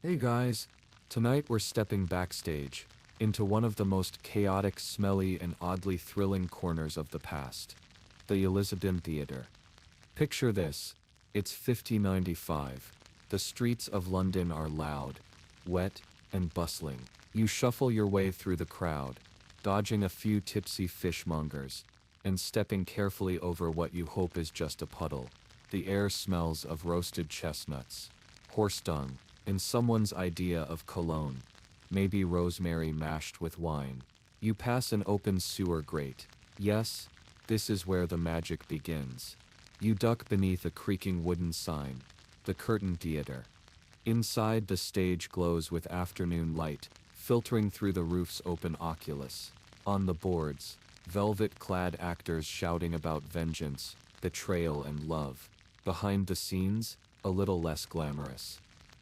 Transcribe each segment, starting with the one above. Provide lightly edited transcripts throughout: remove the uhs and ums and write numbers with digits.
Hey guys, tonight we're stepping backstage into one of the most chaotic, smelly, and oddly thrilling corners of the past, the Elizabethan Theatre. Picture this, it's 5095. The streets of London are loud, wet, and bustling. You shuffle your way through the crowd, dodging a few tipsy fishmongers, and stepping carefully over what you hope is just a puddle. The air smells of roasted chestnuts, horse dung, and someone's idea of cologne, maybe rosemary mashed with wine. You pass an open sewer grate. Yes, this is where the magic begins. You duck beneath a creaking wooden sign, the Curtain Theater. Inside, the stage glows with afternoon light, filtering through the roof's open oculus. On the boards, velvet-clad actors shouting about vengeance, betrayal, and love. Behind the scenes, a little less glamorous.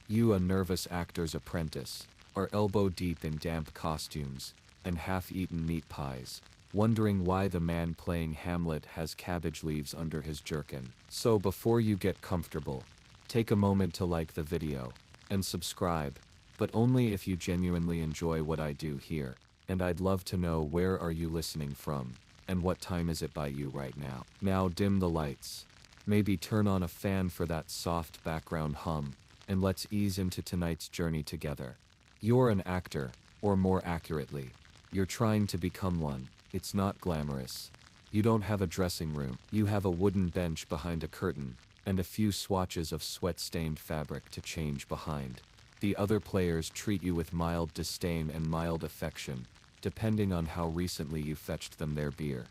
You, a nervous actor's apprentice, are elbow-deep in damp costumes and half-eaten meat pies, wondering why the man playing Hamlet has cabbage leaves under his jerkin. So before you get comfortable, take a moment to like the video and subscribe, but only if you genuinely enjoy what I do here. And I'd love to know, where are you listening from, and what time is it by you right now? Now dim the lights. Maybe turn on a fan for that soft background hum, and let's ease into tonight's journey together. You're an actor, or more accurately, you're trying to become one. It's not glamorous. You don't have a dressing room. You have a wooden bench behind a curtain, and a few swatches of sweat-stained fabric to change behind. The other players treat you with mild disdain and mild affection, depending on how recently you fetched them their beer.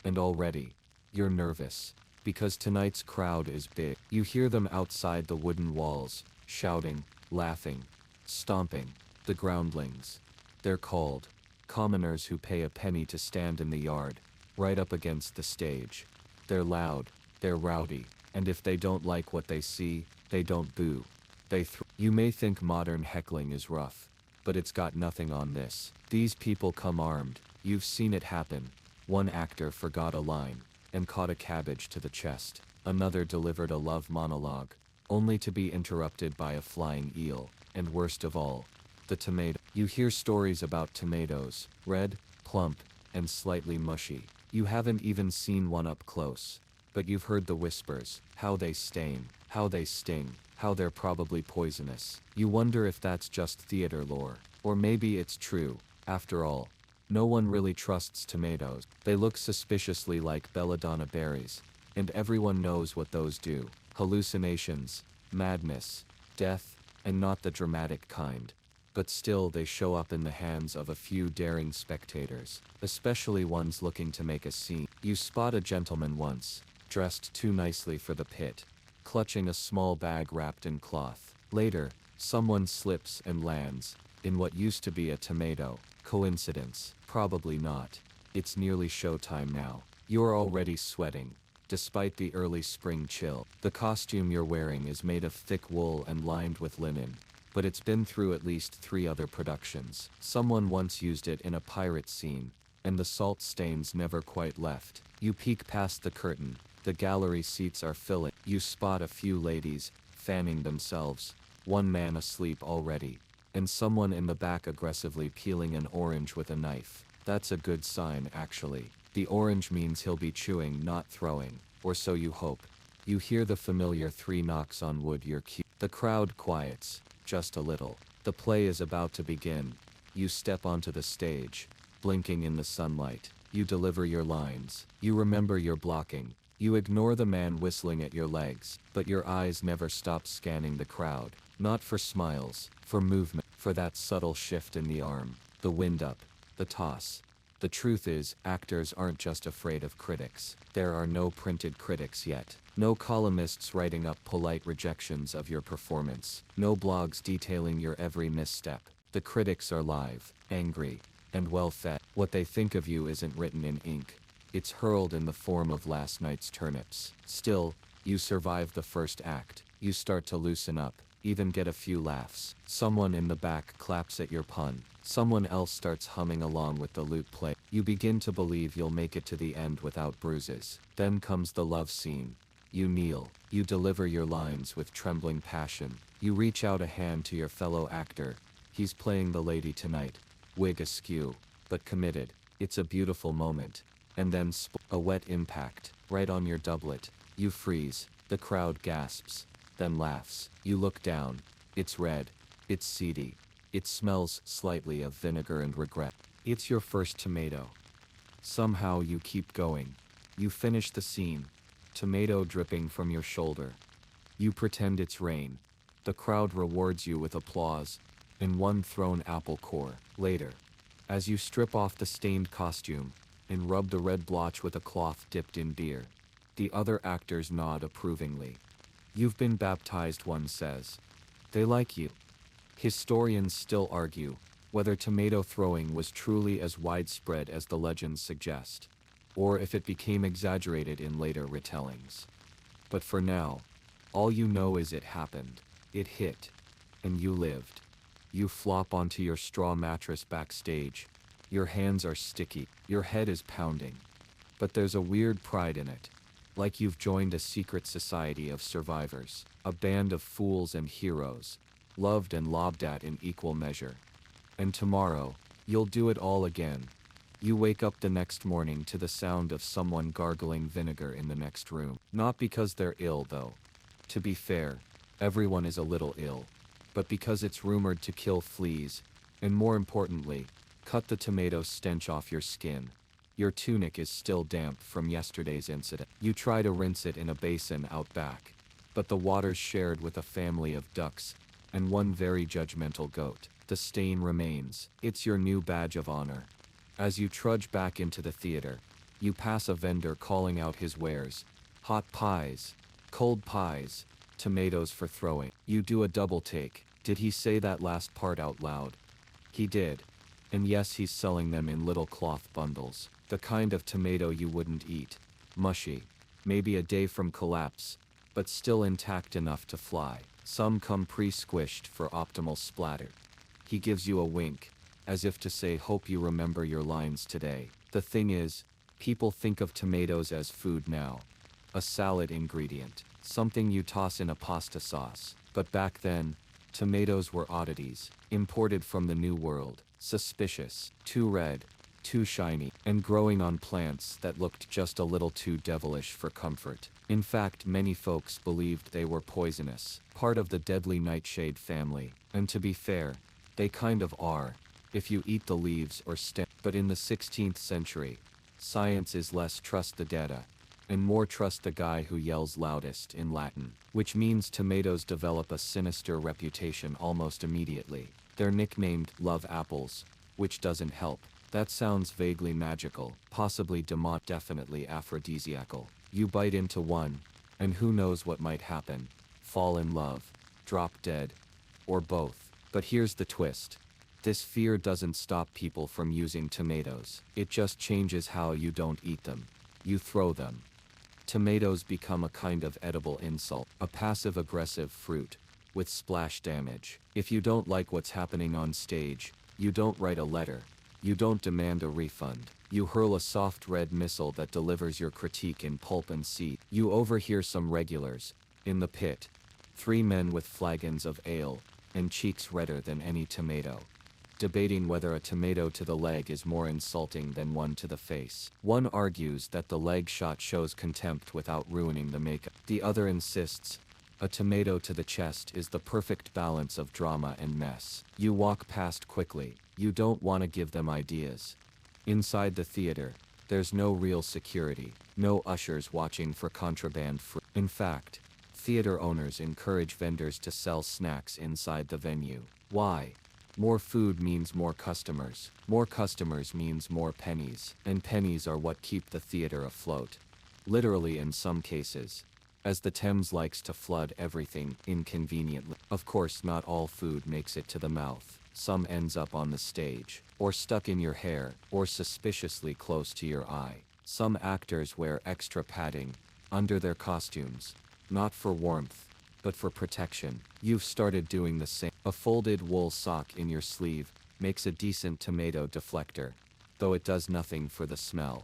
And already, you're nervous, because tonight's crowd is big. You hear them outside the wooden walls, shouting, laughing, stomping. The groundlings. They're called commoners who pay a penny to stand in the yard, right up against the stage. They're loud, they're rowdy, and if they don't like what they see, they don't boo. You may think modern heckling is rough, but it's got nothing on this. These people come armed. You've seen it happen. One actor forgot a line and caught a cabbage to the chest. Another delivered a love monologue, only to be interrupted by a flying eel. And worst of all, the tomato. You hear stories about tomatoes, red, plump, and slightly mushy. You haven't even seen one up close, but you've heard the whispers, how they stain, how they sting, how they're probably poisonous. You wonder if that's just theater lore, or maybe it's true. After all, no one really trusts tomatoes. They look suspiciously like belladonna berries, and everyone knows what those do. Hallucinations, madness, death, and not the dramatic kind. But still, they show up in the hands of a few daring spectators, especially ones looking to make a scene. You spot a gentleman once, dressed too nicely for the pit, clutching a small bag wrapped in cloth. Later, someone slips and lands in what used to be a tomato. Coincidence? Probably not. It's nearly showtime now. You're already sweating, despite the early spring chill. The costume you're wearing is made of thick wool and lined with linen, but it's been through at least 3 other productions. Someone once used it in a pirate scene, and the salt stains never quite left. You peek past the curtain. The gallery seats are filling. You spot a few ladies, fanning themselves, one man asleep already, and someone in the back aggressively peeling an orange with a knife. That's a good sign, actually. The orange means he'll be chewing, not throwing, or so you hope. You hear the familiar 3 knocks on wood. Your cue. The crowd quiets, just a little. The play is about to begin. You step onto the stage, blinking in the sunlight. You deliver your lines. You remember your blocking. You ignore the man whistling at your legs, but your eyes never stop scanning the crowd. Not for smiles, for movement, for that subtle shift in the arm, the wind up, the toss. The truth is, actors aren't just afraid of critics. There are no printed critics yet. No columnists writing up polite rejections of your performance. No blogs detailing your every misstep. The critics are live, angry, and well-fed. What they think of you isn't written in ink. It's hurled in the form of last night's turnips. Still, you survive the first act. You start to loosen up, even get a few laughs. Someone in the back claps at your pun. Someone else starts humming along with the lute play. You begin to believe you'll make it to the end without bruises. Then comes the love scene. You kneel. You deliver your lines with trembling passion. You reach out a hand to your fellow actor. He's playing the lady tonight. Wig askew, but committed. It's a beautiful moment. And then a wet impact, right on your doublet. You freeze. The crowd gasps, then laughs. You look down. It's red. It's seedy. It smells slightly of vinegar and regret. It's your first tomato. Somehow you keep going. You finish the scene. Tomato dripping from your shoulder. You pretend it's rain. The crowd rewards you with applause and one thrown apple core. Later, as you strip off the stained costume and rub the red blotch with a cloth dipped in beer, the other actors nod approvingly. You've been baptized, one says. They like you. Historians still argue whether tomato throwing was truly as widespread as the legends suggest, or if it became exaggerated in later retellings. But for now, all you know is it happened. It hit. And you lived. You flop onto your straw mattress backstage. Your hands are sticky. Your head is pounding. But there's a weird pride in it. Like you've joined a secret society of survivors. A band of fools and heroes. Loved and lobbed at in equal measure. And tomorrow, you'll do it all again. You wake up the next morning to the sound of someone gargling vinegar in the next room. Not because they're ill, though. To be fair, everyone is a little ill. But because it's rumored to kill fleas, and more importantly, cut the tomato stench off your skin. Your tunic is still damp from yesterday's incident. You try to rinse it in a basin out back, but the water's shared with a family of ducks and one very judgmental goat. The stain remains. It's your new badge of honor. As you trudge back into the theater, you pass a vendor calling out his wares. Hot pies, cold pies, tomatoes for throwing. You do a double take. Did he say that last part out loud? He did. And yes, he's selling them in little cloth bundles. The kind of tomato you wouldn't eat. Mushy. Maybe a day from collapse, but still intact enough to fly. Some come pre-squished for optimal splatter. He gives you a wink, as if to say, hope you remember your lines today. The thing is, people think of tomatoes as food now. A salad ingredient. Something you toss in a pasta sauce. But back then, tomatoes were oddities, imported from the New World. Suspicious, too red, too shiny, and growing on plants that looked just a little too devilish for comfort. In fact, many folks believed they were poisonous, part of the deadly nightshade family. And to be fair, they kind of are, if you eat the leaves or stem. But in the 16th century, science is less trust the data, and more trust the guy who yells loudest in Latin, which means tomatoes develop a sinister reputation almost immediately. They're nicknamed love apples, which doesn't help. That sounds vaguely magical, possibly demonic, definitely aphrodisiacal. You bite into one, and who knows what might happen. Fall in love, drop dead, or both. But here's the twist. This fear doesn't stop people from using tomatoes. It just changes how you don't eat them. You throw them. Tomatoes become a kind of edible insult, a passive-aggressive fruit, with splash damage. If you don't like what's happening on stage, you don't write a letter. You don't demand a refund. You hurl a soft red missile that delivers your critique in pulp and seed. You overhear some regulars, in the pit. 3 men with flagons of ale, and cheeks redder than any tomato, debating whether a tomato to the leg is more insulting than one to the face. One argues that the leg shot shows contempt without ruining the makeup. The other insists, a tomato to the chest is the perfect balance of drama and mess. You walk past quickly. You don't want to give them ideas. Inside the theater, there's no real security, no ushers watching for contraband fruit. In fact, theater owners encourage vendors to sell snacks inside the venue. Why? More food means more customers. More customers means more pennies. And pennies are what keep the theater afloat. Literally in some cases, as the Thames likes to flood everything inconveniently. Of course, not all food makes it to the mouth. Some ends up on the stage, or stuck in your hair, or suspiciously close to your eye. Some actors wear extra padding under their costumes, not for warmth, but for protection. You've started doing the same. A folded wool sock in your sleeve makes a decent tomato deflector, though it does nothing for the smell.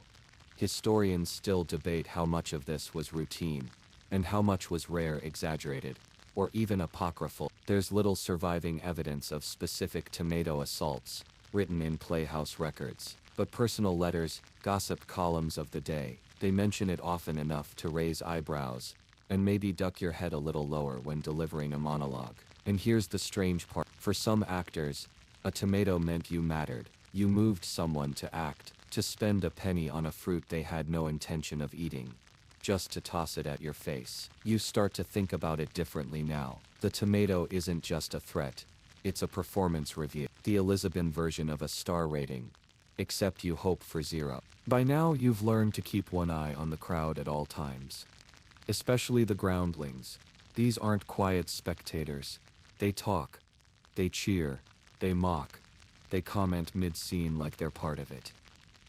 Historians still debate how much of this was routine, and how much was rare exaggerated, or even apocryphal. There's little surviving evidence of specific tomato assaults, written in Playhouse records, but personal letters, gossip columns of the day, they mention it often enough to raise eyebrows, and maybe duck your head a little lower when delivering a monologue. And here's the strange part. For some actors, a tomato meant you mattered. You moved someone to act, to spend a penny on a fruit they had no intention of eating, just to toss it at your face. You start to think about it differently now. The tomato isn't just a threat, it's a performance review. The Elizabethan version of a star rating. Except you hope for 0. By now you've learned to keep one eye on the crowd at all times. Especially the groundlings. These aren't quiet spectators. They talk. They cheer. They mock. They comment mid-scene like they're part of it.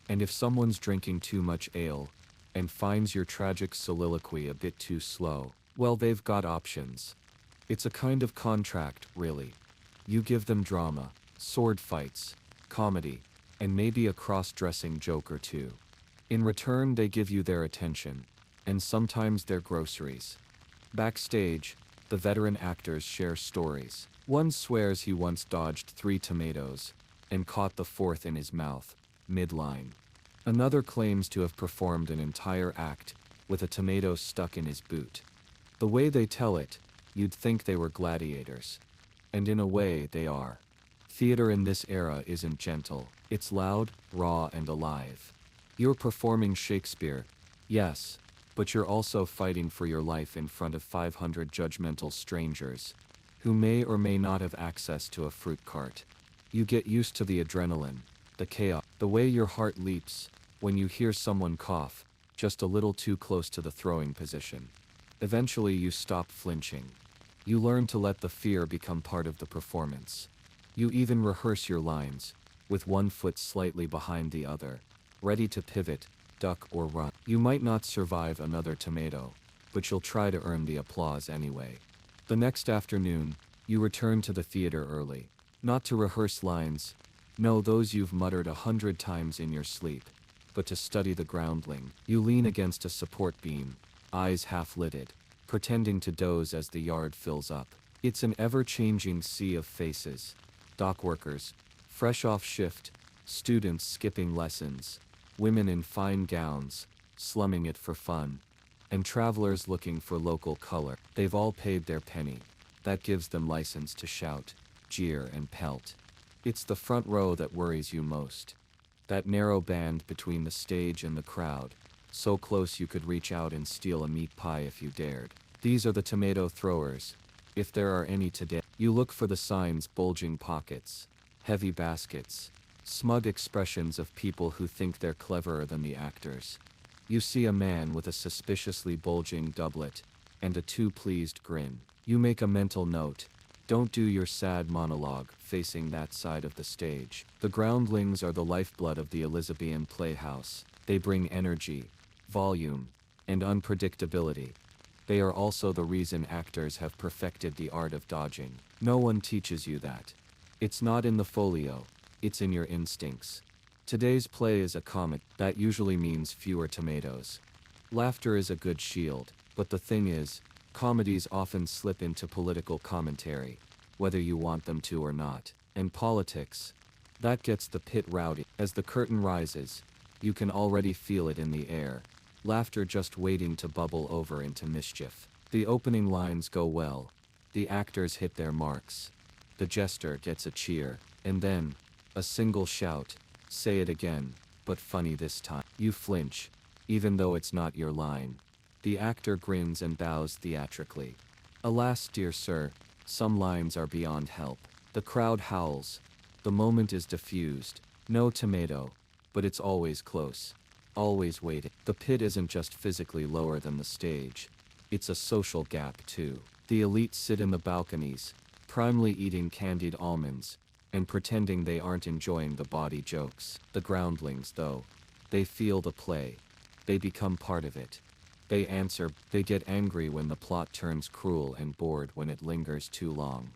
And if someone's drinking too much ale, and finds your tragic soliloquy a bit too slow, well, they've got options. It's a kind of contract, really. You give them drama, sword fights, comedy, and maybe a cross-dressing joke or two. In return, they give you their attention, and sometimes their groceries. Backstage, the veteran actors share stories. One swears he once dodged 3 tomatoes, and caught the 4th in his mouth, mid-line. Another claims to have performed an entire act, with a tomato stuck in his boot. The way they tell it, you'd think they were gladiators. And in a way, they are. Theater in this era isn't gentle, it's loud, raw, and alive. You're performing Shakespeare, yes, but you're also fighting for your life in front of 500 judgmental strangers, who may or may not have access to a fruit cart. You get used to the adrenaline, the chaos, the way your heart leaps when you hear someone cough, just a little too close to the throwing position. Eventually you stop flinching. You learn to let the fear become part of the performance. You even rehearse your lines, with one foot slightly behind the other, ready to pivot, duck, or run. You might not survive another tomato, but you'll try to earn the applause anyway. The next afternoon, you return to the theater early, not to rehearse lines, no, those you've muttered 100 times in your sleep, but to study the groundling. You lean against a support beam, eyes half-lidded, pretending to doze as the yard fills up. It's an ever-changing sea of faces. Dock workers, fresh off shift, students skipping lessons, women in fine gowns, slumming it for fun, and travelers looking for local color. They've all paid their penny. That gives them license to shout, jeer, and pelt. It's the front row that worries you most. That narrow band between the stage and the crowd, so close you could reach out and steal a meat pie if you dared. These are the tomato throwers, if there are any today. You look for the signs: bulging pockets, heavy baskets, smug expressions of people who think they're cleverer than the actors. You see a man with a suspiciously bulging doublet, and a too pleased grin. You make a mental note: don't do your sad monologue facing that side of the stage. The groundlings are the lifeblood of the Elizabethan playhouse. They bring energy, volume, and unpredictability. They are also the reason actors have perfected the art of dodging. No one teaches you that. It's not in the folio, it's in your instincts. Today's play is a comic. That usually means fewer tomatoes. Laughter is a good shield, but the thing is, comedies often slip into political commentary, whether you want them to or not. And politics, that gets the pit rowdy. As the curtain rises, you can already feel it in the air. Laughter just waiting to bubble over into mischief. The opening lines go well. The actors hit their marks. The jester gets a cheer, and then, a single shout, say it again, but funny this time. You flinch, even though it's not your line. The actor grins and bows theatrically. Alas, dear sir, some lines are beyond help. The crowd howls. The moment is diffused. No tomato, but it's always close. Always waiting. The pit isn't just physically lower than the stage. It's a social gap too. The elite sit in the balconies, primely eating candied almonds, and pretending they aren't enjoying the bawdy jokes. The groundlings, though, they feel the play. They become part of it. They answer, they get angry when the plot turns cruel and bored when it lingers too long.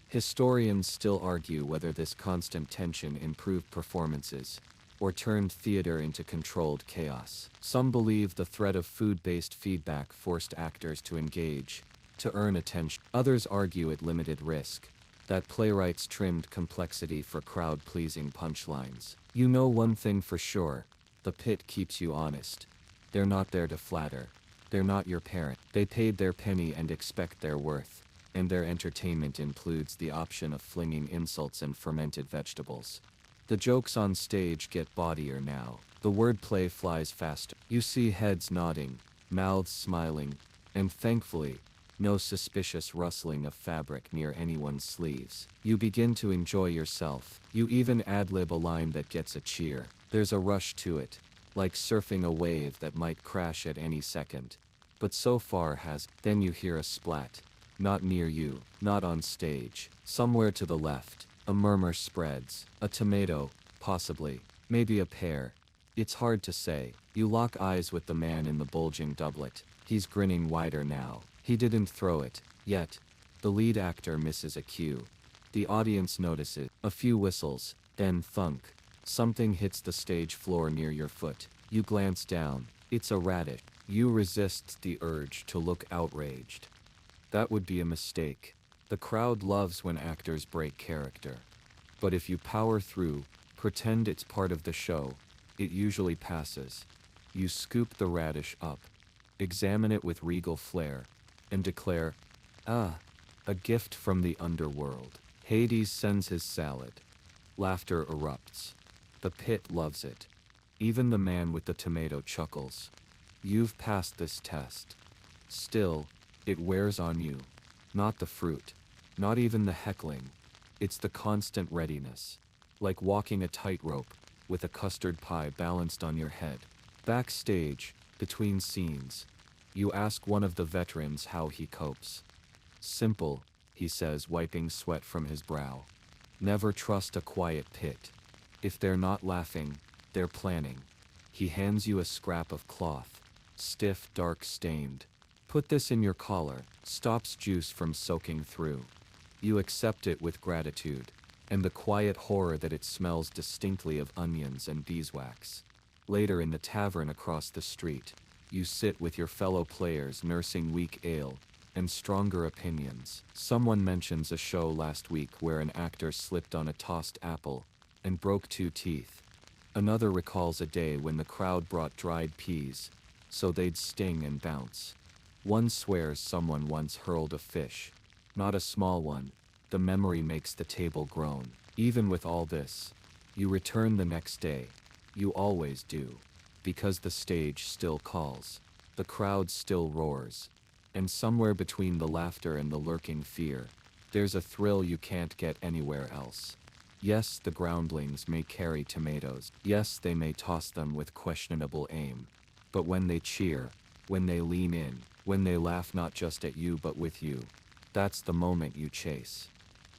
Historians still argue whether this constant tension improved performances, or turned theater into controlled chaos. Some believe the threat of food-based feedback forced actors to engage, to earn attention. Others argue it limited risk, that playwrights trimmed complexity for crowd-pleasing punchlines. You know one thing for sure, the pit keeps you honest. They're not there to flatter. They're not your parent. They paid their penny and expect their worth, and their entertainment includes the option of flinging insults and fermented vegetables. The jokes on stage get bawdier now. The wordplay flies faster. You see heads nodding, mouths smiling, and thankfully, no suspicious rustling of fabric near anyone's sleeves. You begin to enjoy yourself. You even ad-lib a line that gets a cheer. There's a rush to it, like surfing a wave that might crash at any second. But so far has. Then you hear a splat. Not near you, not on stage. Somewhere to the left, a murmur spreads. A tomato, possibly, maybe a pear. It's hard to say. You lock eyes with the man in the bulging doublet. He's grinning wider now. He didn't throw it, yet. The lead actor misses a cue. The audience notices. A few whistles, then thunk. Something hits the stage floor near your foot. You glance down. It's a radish. You resist the urge to look outraged. That would be a mistake. The crowd loves when actors break character. But if you power through, pretend it's part of the show, it usually passes. You scoop the radish up, examine it with regal flair, and declare, "Ah, a gift from the underworld." Hades sends his salad. Laughter erupts. The pit loves it. Even the man with the tomato chuckles. You've passed this test. Still, it wears on you. Not the fruit. Not even the heckling. It's the constant readiness. Like walking a tightrope, with a custard pie balanced on your head. Backstage, between scenes, you ask one of the veterans how he copes. "Simple," he says, wiping sweat from his brow. "Never trust a quiet pit. If they're not laughing, they're planning." He hands you a scrap of cloth, stiff, dark stained. "Put this in your collar," stops juice from soaking through. You accept it with gratitude, and the quiet horror that it smells distinctly of onions and beeswax. Later in the tavern across the street, you sit with your fellow players nursing weak ale and stronger opinions. Someone mentions a show last week where an actor slipped on a tossed apple and broke 2 teeth. Another recalls a day when the crowd brought dried peas, so they'd sting and bounce. One swears someone once hurled a fish, not a small one. The memory makes the table groan. Even with all this, you return the next day. You always do. Because the stage still calls. The crowd still roars. And somewhere between the laughter and the lurking fear, there's a thrill you can't get anywhere else. Yes, the groundlings may carry tomatoes. Yes, they may toss them with questionable aim. But when they cheer, when they lean in, when they laugh not just at you but with you, that's the moment you chase.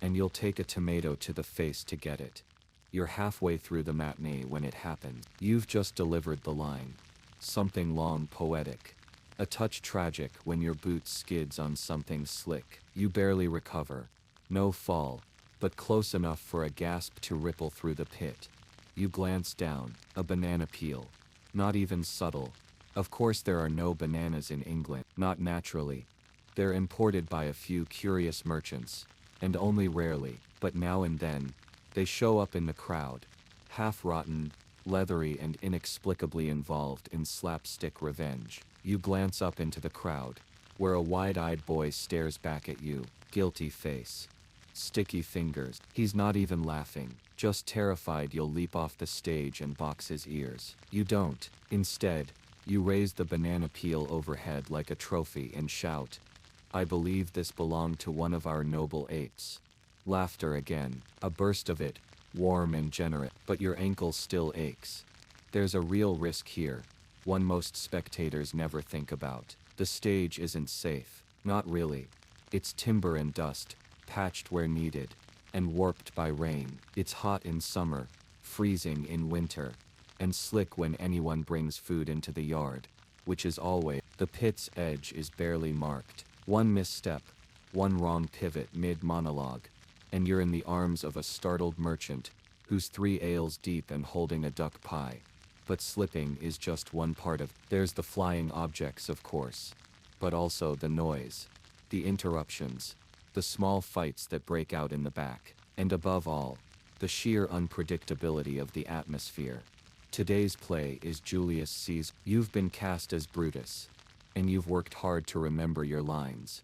And you'll take a tomato to the face to get it. You're halfway through the matinee when it happens. You've just delivered the line. Something long poetic. A touch tragic when your boot skids on something slick. You barely recover. No fall, but close enough for a gasp to ripple through the pit. You glance down. A banana peel. Not even subtle. Of course there are no bananas in England. Not naturally. They're imported by a few curious merchants, and only rarely, but now and then, they show up in the crowd, half-rotten, leathery and inexplicably involved in slapstick revenge. You glance up into the crowd, where a wide-eyed boy stares back at you, guilty face, sticky fingers. He's not even laughing, just terrified you'll leap off the stage and box his ears. You don't. Instead, you raise the banana peel overhead like a trophy and shout, "I believe this belonged to one of our noble apes." Laughter again, a burst of it, warm and generous, but your ankle still aches. There's a real risk here, one most spectators never think about. The stage isn't safe, not really. It's timber and dust, patched where needed, and warped by rain. It's hot in summer, freezing in winter, and slick when anyone brings food into the yard, which is always. The pit's edge is barely marked. One misstep, one wrong pivot mid-monologue, and you're in the arms of a startled merchant, who's 3 ales deep and holding a duck pie. But slipping is just one part of. There's the flying objects, of course, but also the noise, the interruptions, the small fights that break out in the back, and above all, the sheer unpredictability of the atmosphere. Today's play is Julius Caesar. You've been cast as Brutus, and you've worked hard to remember your lines.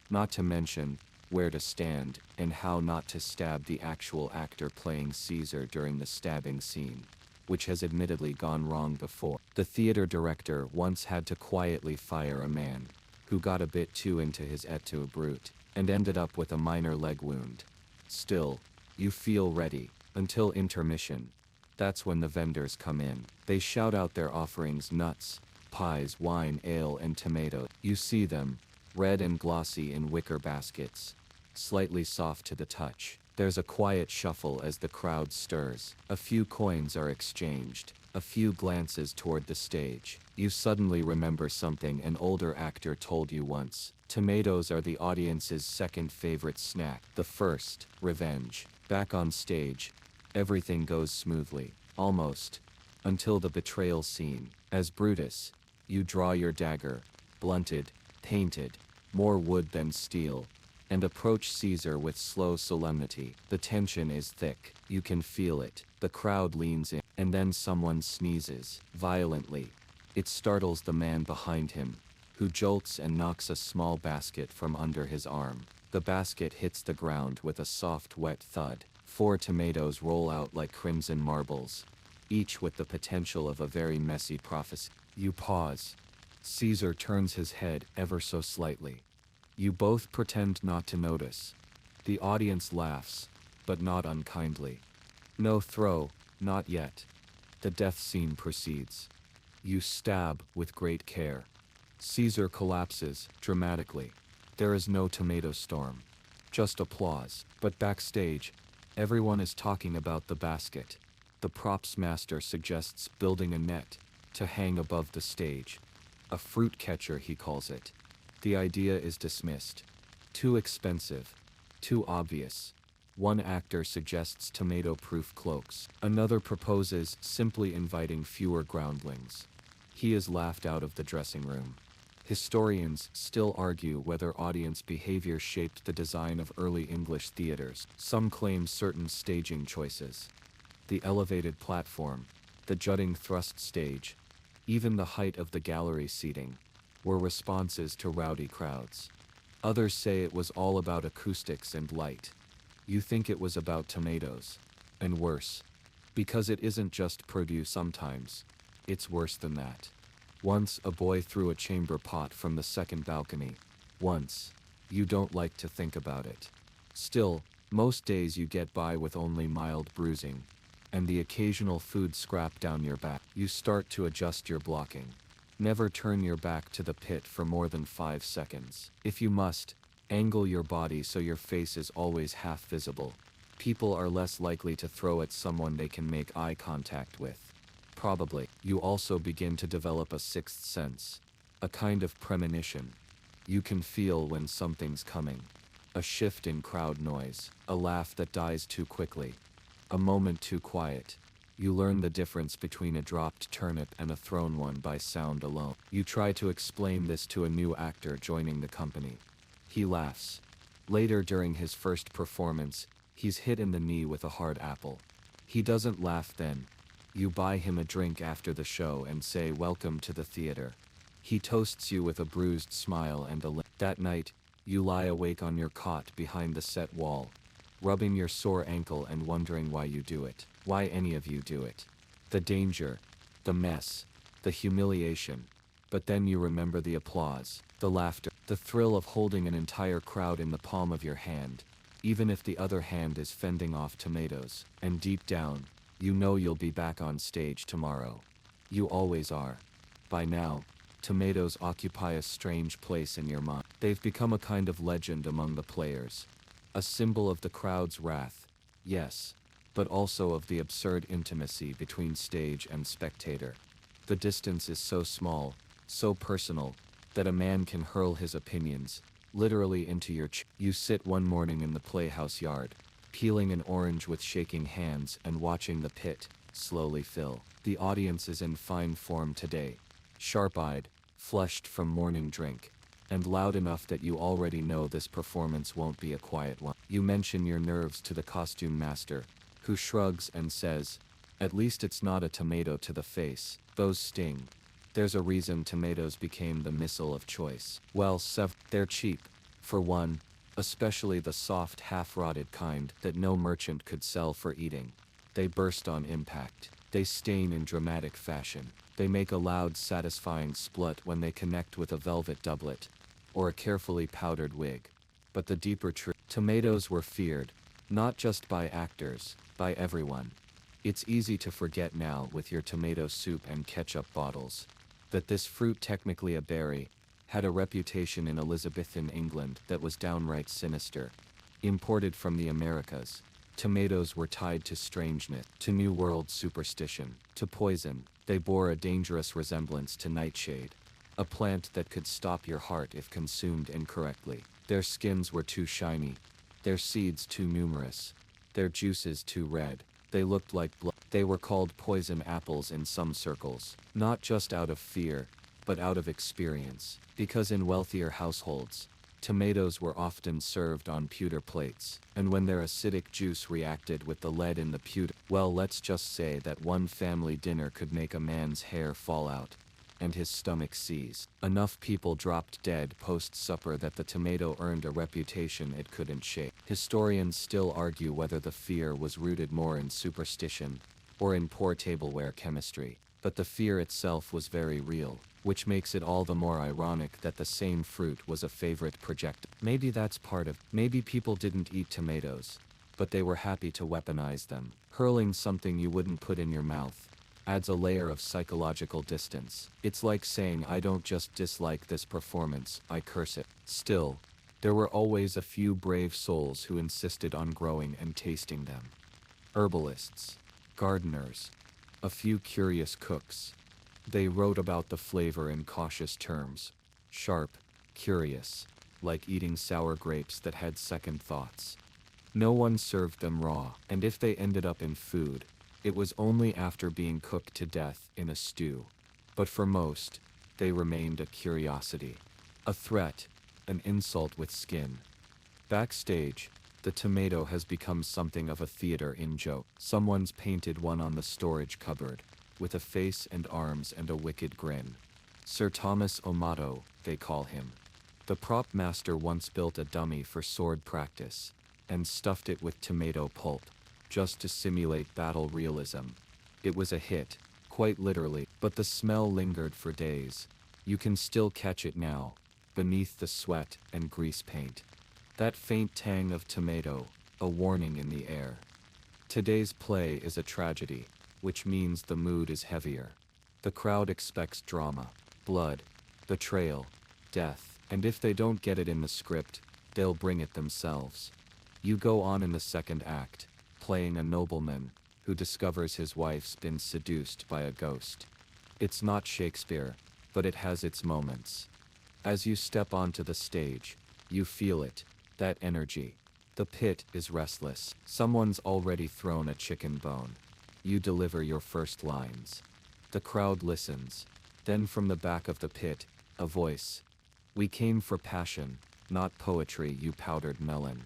Not to mention, where to stand, and how not to stab the actual actor playing Caesar during the stabbing scene, which has admittedly gone wrong before. The theater director once had to quietly fire a man who got a bit too into his et tu brute, and ended up with a minor leg wound. Still, you feel ready, until intermission. That's when the vendors come in. They shout out their offerings: nuts, pies, wine, ale, and tomato. You see them, red and glossy in wicker baskets, slightly soft to the touch. There's a quiet shuffle as the crowd stirs. A few coins are exchanged, a few glances toward the stage. You suddenly remember something an older actor told you once. Tomatoes are the audience's second favorite snack. The first, revenge. Back on stage, everything goes smoothly, almost, until the betrayal scene. As Brutus, you draw your dagger, blunted, painted, more wood than steel, and approach Caesar with slow solemnity. The tension is thick. You can feel it. The crowd leans in, and then someone sneezes, violently. It startles the man behind him, who jolts and knocks a small basket from under his arm. The basket hits the ground with a soft, wet thud. 4 tomatoes roll out like crimson marbles, each with the potential of a very messy prophecy. You pause. Caesar turns his head ever so slightly. You both pretend not to notice. The audience laughs, but not unkindly. No throw, not yet. The death scene proceeds. You stab with great care. Caesar collapses, dramatically. There is no tomato storm. Just applause. But backstage, everyone is talking about the basket. The props master suggests building a net to hang above the stage. A fruit catcher, he calls it. The idea is dismissed. Too expensive. Too obvious. One actor suggests tomato-proof cloaks. Another proposes simply inviting fewer groundlings. He is laughed out of the dressing room. Historians still argue whether audience behavior shaped the design of early English theaters. Some claim certain staging choices. The elevated platform, the jutting thrust stage, even the height of the gallery seating, were responses to rowdy crowds. Others say it was all about acoustics and light. You think it was about tomatoes. And worse. Because it isn't just produce sometimes. It's worse than that. Once a boy threw a chamber pot from the second balcony. Once. You don't like to think about it. Still, most days you get by with only mild bruising, and the occasional food scrap down your back. You start to adjust your blocking. Never turn your back to the pit for more than 5 seconds. If you must, angle your body so your face is always half visible. People are less likely to throw at someone they can make eye contact with. Probably. You also begin to develop a sixth sense. A kind of premonition. You can feel when something's coming. A shift in crowd noise. A laugh that dies too quickly. A moment too quiet. You learn the difference between a dropped turnip and a thrown one by sound alone. You try to explain this to a new actor joining the company. He laughs. Later during his first performance, he's hit in the knee with a hard apple. He doesn't laugh then. You buy him a drink after the show and say welcome to the theater. He toasts you with a bruised smile and a lip. That night, you lie awake on your cot behind the set wall, rubbing your sore ankle and wondering why you do it. Why any of you do it. The danger, the mess, the humiliation. But then you remember the applause, the laughter, the thrill of holding an entire crowd in the palm of your hand, even if the other hand is fending off tomatoes. And deep down, you know you'll be back on stage tomorrow. You always are. By now, tomatoes occupy a strange place in your mind. They've become a kind of legend among the players. A symbol of the crowd's wrath, yes, but also of the absurd intimacy between stage and spectator. The distance is so small, so personal, that a man can hurl his opinions, literally into your You sit one morning in the playhouse yard, peeling an orange with shaking hands and watching the pit slowly fill. The audience is in fine form today, sharp-eyed, flushed from morning drink, and loud enough that you already know this performance won't be a quiet one. You mention your nerves to the costume master, who shrugs and says, "At least it's not a tomato to the face, those sting." There's a reason tomatoes became the missile of choice. Well, they're cheap, for one, especially the soft half-rotted kind that no merchant could sell for eating. They burst on impact. They stain in dramatic fashion. They make a loud, satisfying splut when they connect with a velvet doublet, or a carefully powdered wig. But the deeper truth, tomatoes were feared, not just by actors, by everyone. It's easy to forget now with your tomato soup and ketchup bottles, that this fruit, technically a berry, had a reputation in Elizabethan England that was downright sinister. Imported from the Americas, tomatoes were tied to strangeness, to New World superstition, to poison. They bore a dangerous resemblance to nightshade, a plant that could stop your heart if consumed incorrectly. Their skins were too shiny, their seeds too numerous, their juices too red. They looked like blood. They were called poison apples in some circles, not just out of fear, but out of experience, because in wealthier households, tomatoes were often served on pewter plates, and when their acidic juice reacted with the lead in the pewter, well, let's just say that one family dinner could make a man's hair fall out, and his stomach seize. Enough people dropped dead post-supper that the tomato earned a reputation it couldn't shake. Historians still argue whether the fear was rooted more in superstition, or in poor tableware chemistry, but the fear itself was very real, which makes it all the more ironic that the same fruit was a favorite project. Maybe that's part of, maybe people didn't eat tomatoes, but they were happy to weaponize them. Hurling something you wouldn't put in your mouth adds a layer of psychological distance. It's like saying, I don't just dislike this performance, I curse it. Still, there were always a few brave souls who insisted on growing and tasting them. Herbalists, gardeners, a few curious cooks. They wrote about the flavor in cautious terms. Sharp, curious, like eating sour grapes that had second thoughts. No one served them raw, and if they ended up in food, it was only after being cooked to death in a stew. But for most, they remained a curiosity, a threat, an insult with skin. Backstage, the tomato has become something of a theater in joke. Someone's painted one on the storage cupboard, with a face and arms and a wicked grin. Sir Thomas O'Mato, they call him. The prop master once built a dummy for sword practice, and stuffed it with tomato pulp, just to simulate battle realism. It was a hit, quite literally, but the smell lingered for days. You can still catch it now, beneath the sweat and grease paint. That faint tang of tomato, a warning in the air. Today's play is a tragedy, which means the mood is heavier. The crowd expects drama, blood, betrayal, death, and if they don't get it in the script, they'll bring it themselves. You go on in the second act, playing a nobleman who discovers his wife's been seduced by a ghost. It's not Shakespeare, but it has its moments. As you step onto the stage, you feel it, that energy. The pit is restless. Someone's already thrown a chicken bone. You deliver your first lines. The crowd listens. Then from the back of the pit, a voice. We came for passion, not poetry, you powdered melon.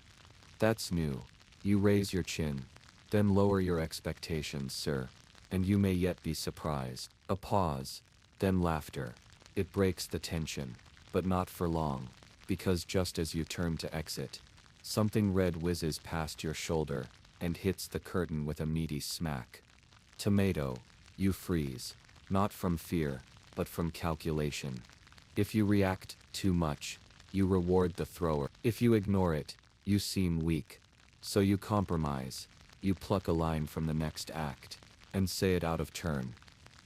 That's new. You raise your chin, then lower your expectations, sir, and you may yet be surprised. A pause, then laughter. It breaks the tension, but not for long, because just as you turn to exit, something red whizzes past your shoulder and hits the curtain with a meaty smack. Tomato, you freeze, not from fear, but from calculation. If you react too much, you reward the thrower. If you ignore it, you seem weak. So you compromise, you pluck a line from the next act, and say it out of turn.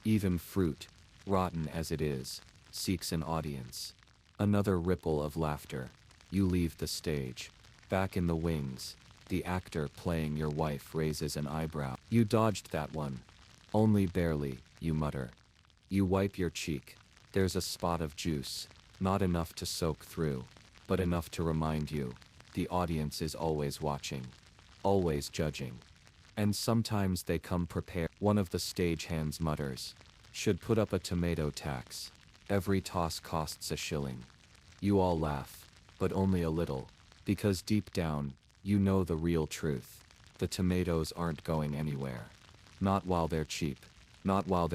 Even fruit, rotten as it is, seeks an audience. Another ripple of laughter. You leave the stage. Back in the wings, the actor playing your wife raises an eyebrow. You dodged that one. Only barely, you mutter. You wipe your cheek. There's a spot of juice, not enough to soak through, but enough to remind you. The audience is always watching, always judging. And sometimes they come prepared. One of the stagehands mutters, should put up a tomato tax. Every toss costs a shilling. You all laugh, but only a little, because deep down, you know the real truth. The tomatoes aren't going anywhere. Not while they're cheap. Not while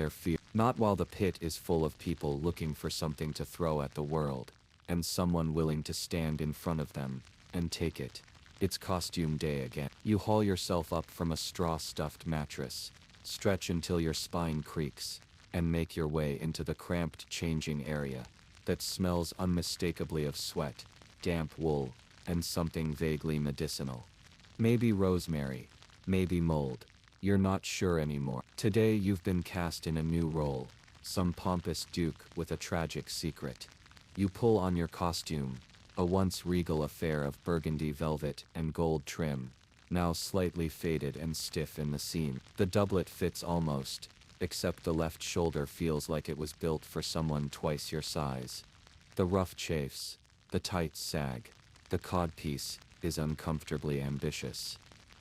not while the pit is full of people looking for something to throw at the world, and someone willing to stand in front of them and take it. It's costume day again. You haul yourself up from a straw-stuffed mattress, stretch until your spine creaks, and make your way into the cramped changing area that smells unmistakably of sweat, damp wool, and something vaguely medicinal. Maybe rosemary, maybe mold. You're not sure anymore. Today you've been cast in a new role, some pompous duke with a tragic secret. You pull on your costume, a once regal affair of burgundy velvet and gold trim, now slightly faded and stiff in the seam. The doublet fits almost, except the left shoulder feels like it was built for someone twice your size. The ruff chafes, the tights sag, the codpiece is uncomfortably ambitious.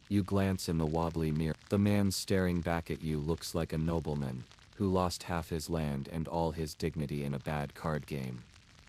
You glance in the wobbly mirror. The man staring back at you looks like a nobleman who lost half his land and all his dignity in a bad card game.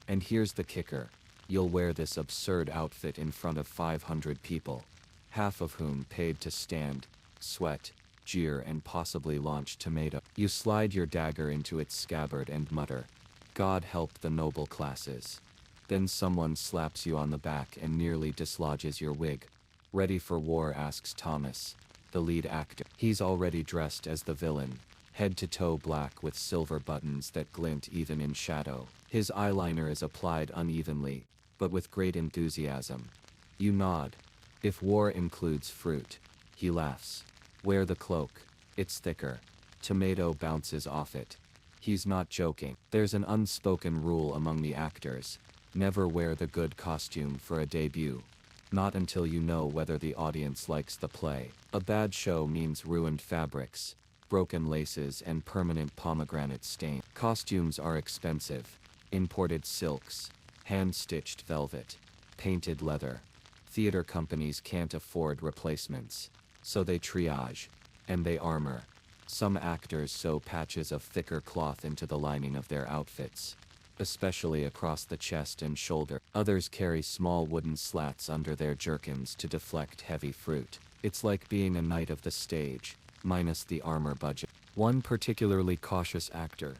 And here's the kicker. You'll wear this absurd outfit in front of 500 people, half of whom paid to stand, sweat, jeer and possibly launch tomato. You slide your dagger into its scabbard and mutter, "God help the noble classes." Then someone slaps you on the back and nearly dislodges your wig. "Ready for war?" asks Thomas, the lead actor. He's already dressed as the villain, head to toe black with silver buttons that glint even in shadow. His eyeliner is applied unevenly, but with great enthusiasm. You nod. "If war includes fruit." He laughs. "Wear the cloak. It's thicker." Tomato bounces off it. He's not joking. There's an unspoken rule among the actors. Never wear the good costume for a debut. Not until you know whether the audience likes the play. A bad show means ruined fabrics, broken laces and permanent pomegranate stain. Costumes are expensive. Imported silks, hand-stitched velvet, painted leather. Theater companies can't afford replacements, so they triage, and they armor. Some actors sew patches of thicker cloth into the lining of their outfits, especially across the chest and shoulder. Others carry small wooden slats under their jerkins to deflect heavy fruit. It's like being a knight of the stage, minus the armor budget. One particularly cautious actor,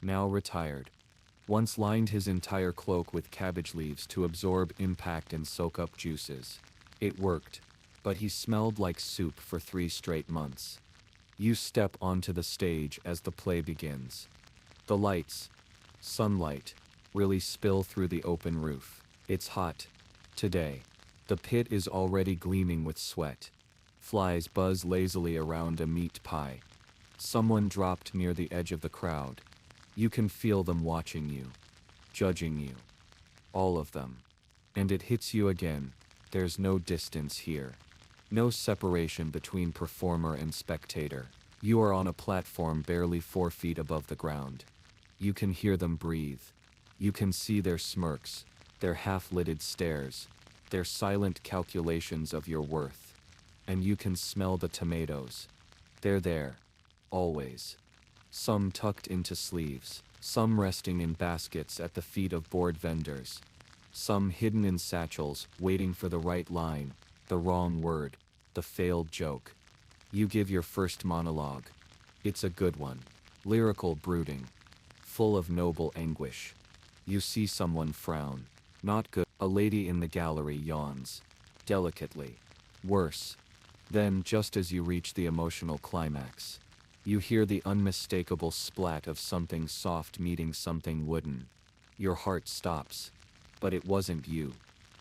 now retired, once lined his entire cloak with cabbage leaves to absorb impact and soak up juices. It worked, but he smelled like soup for 3 straight months. You step onto the stage as the play begins. The lights, sunlight, really spill through the open roof. It's hot. Today. The pit is already gleaming with sweat. Flies buzz lazily around a meat pie. Someone dropped near the edge of the crowd. You can feel them watching you, judging you. All of them. And it hits you again. There's no distance here. No separation between performer and spectator. You are on a platform barely 4 feet above the ground. You can hear them breathe. You can see their smirks, their half-lidded stares, their silent calculations of your worth. And you can smell the tomatoes. They're there. Always. Some tucked into sleeves. Some resting in baskets at the feet of bored vendors. Some hidden in satchels, waiting for the right line, the wrong word, the failed joke. You give your first monologue. It's a good one. Lyrical brooding. Full of noble anguish. You see someone frown. Not good. A lady in the gallery yawns. Delicately. Worse. Then, just as you reach the emotional climax, you hear the unmistakable splat of something soft meeting something wooden. Your heart stops. But it wasn't you.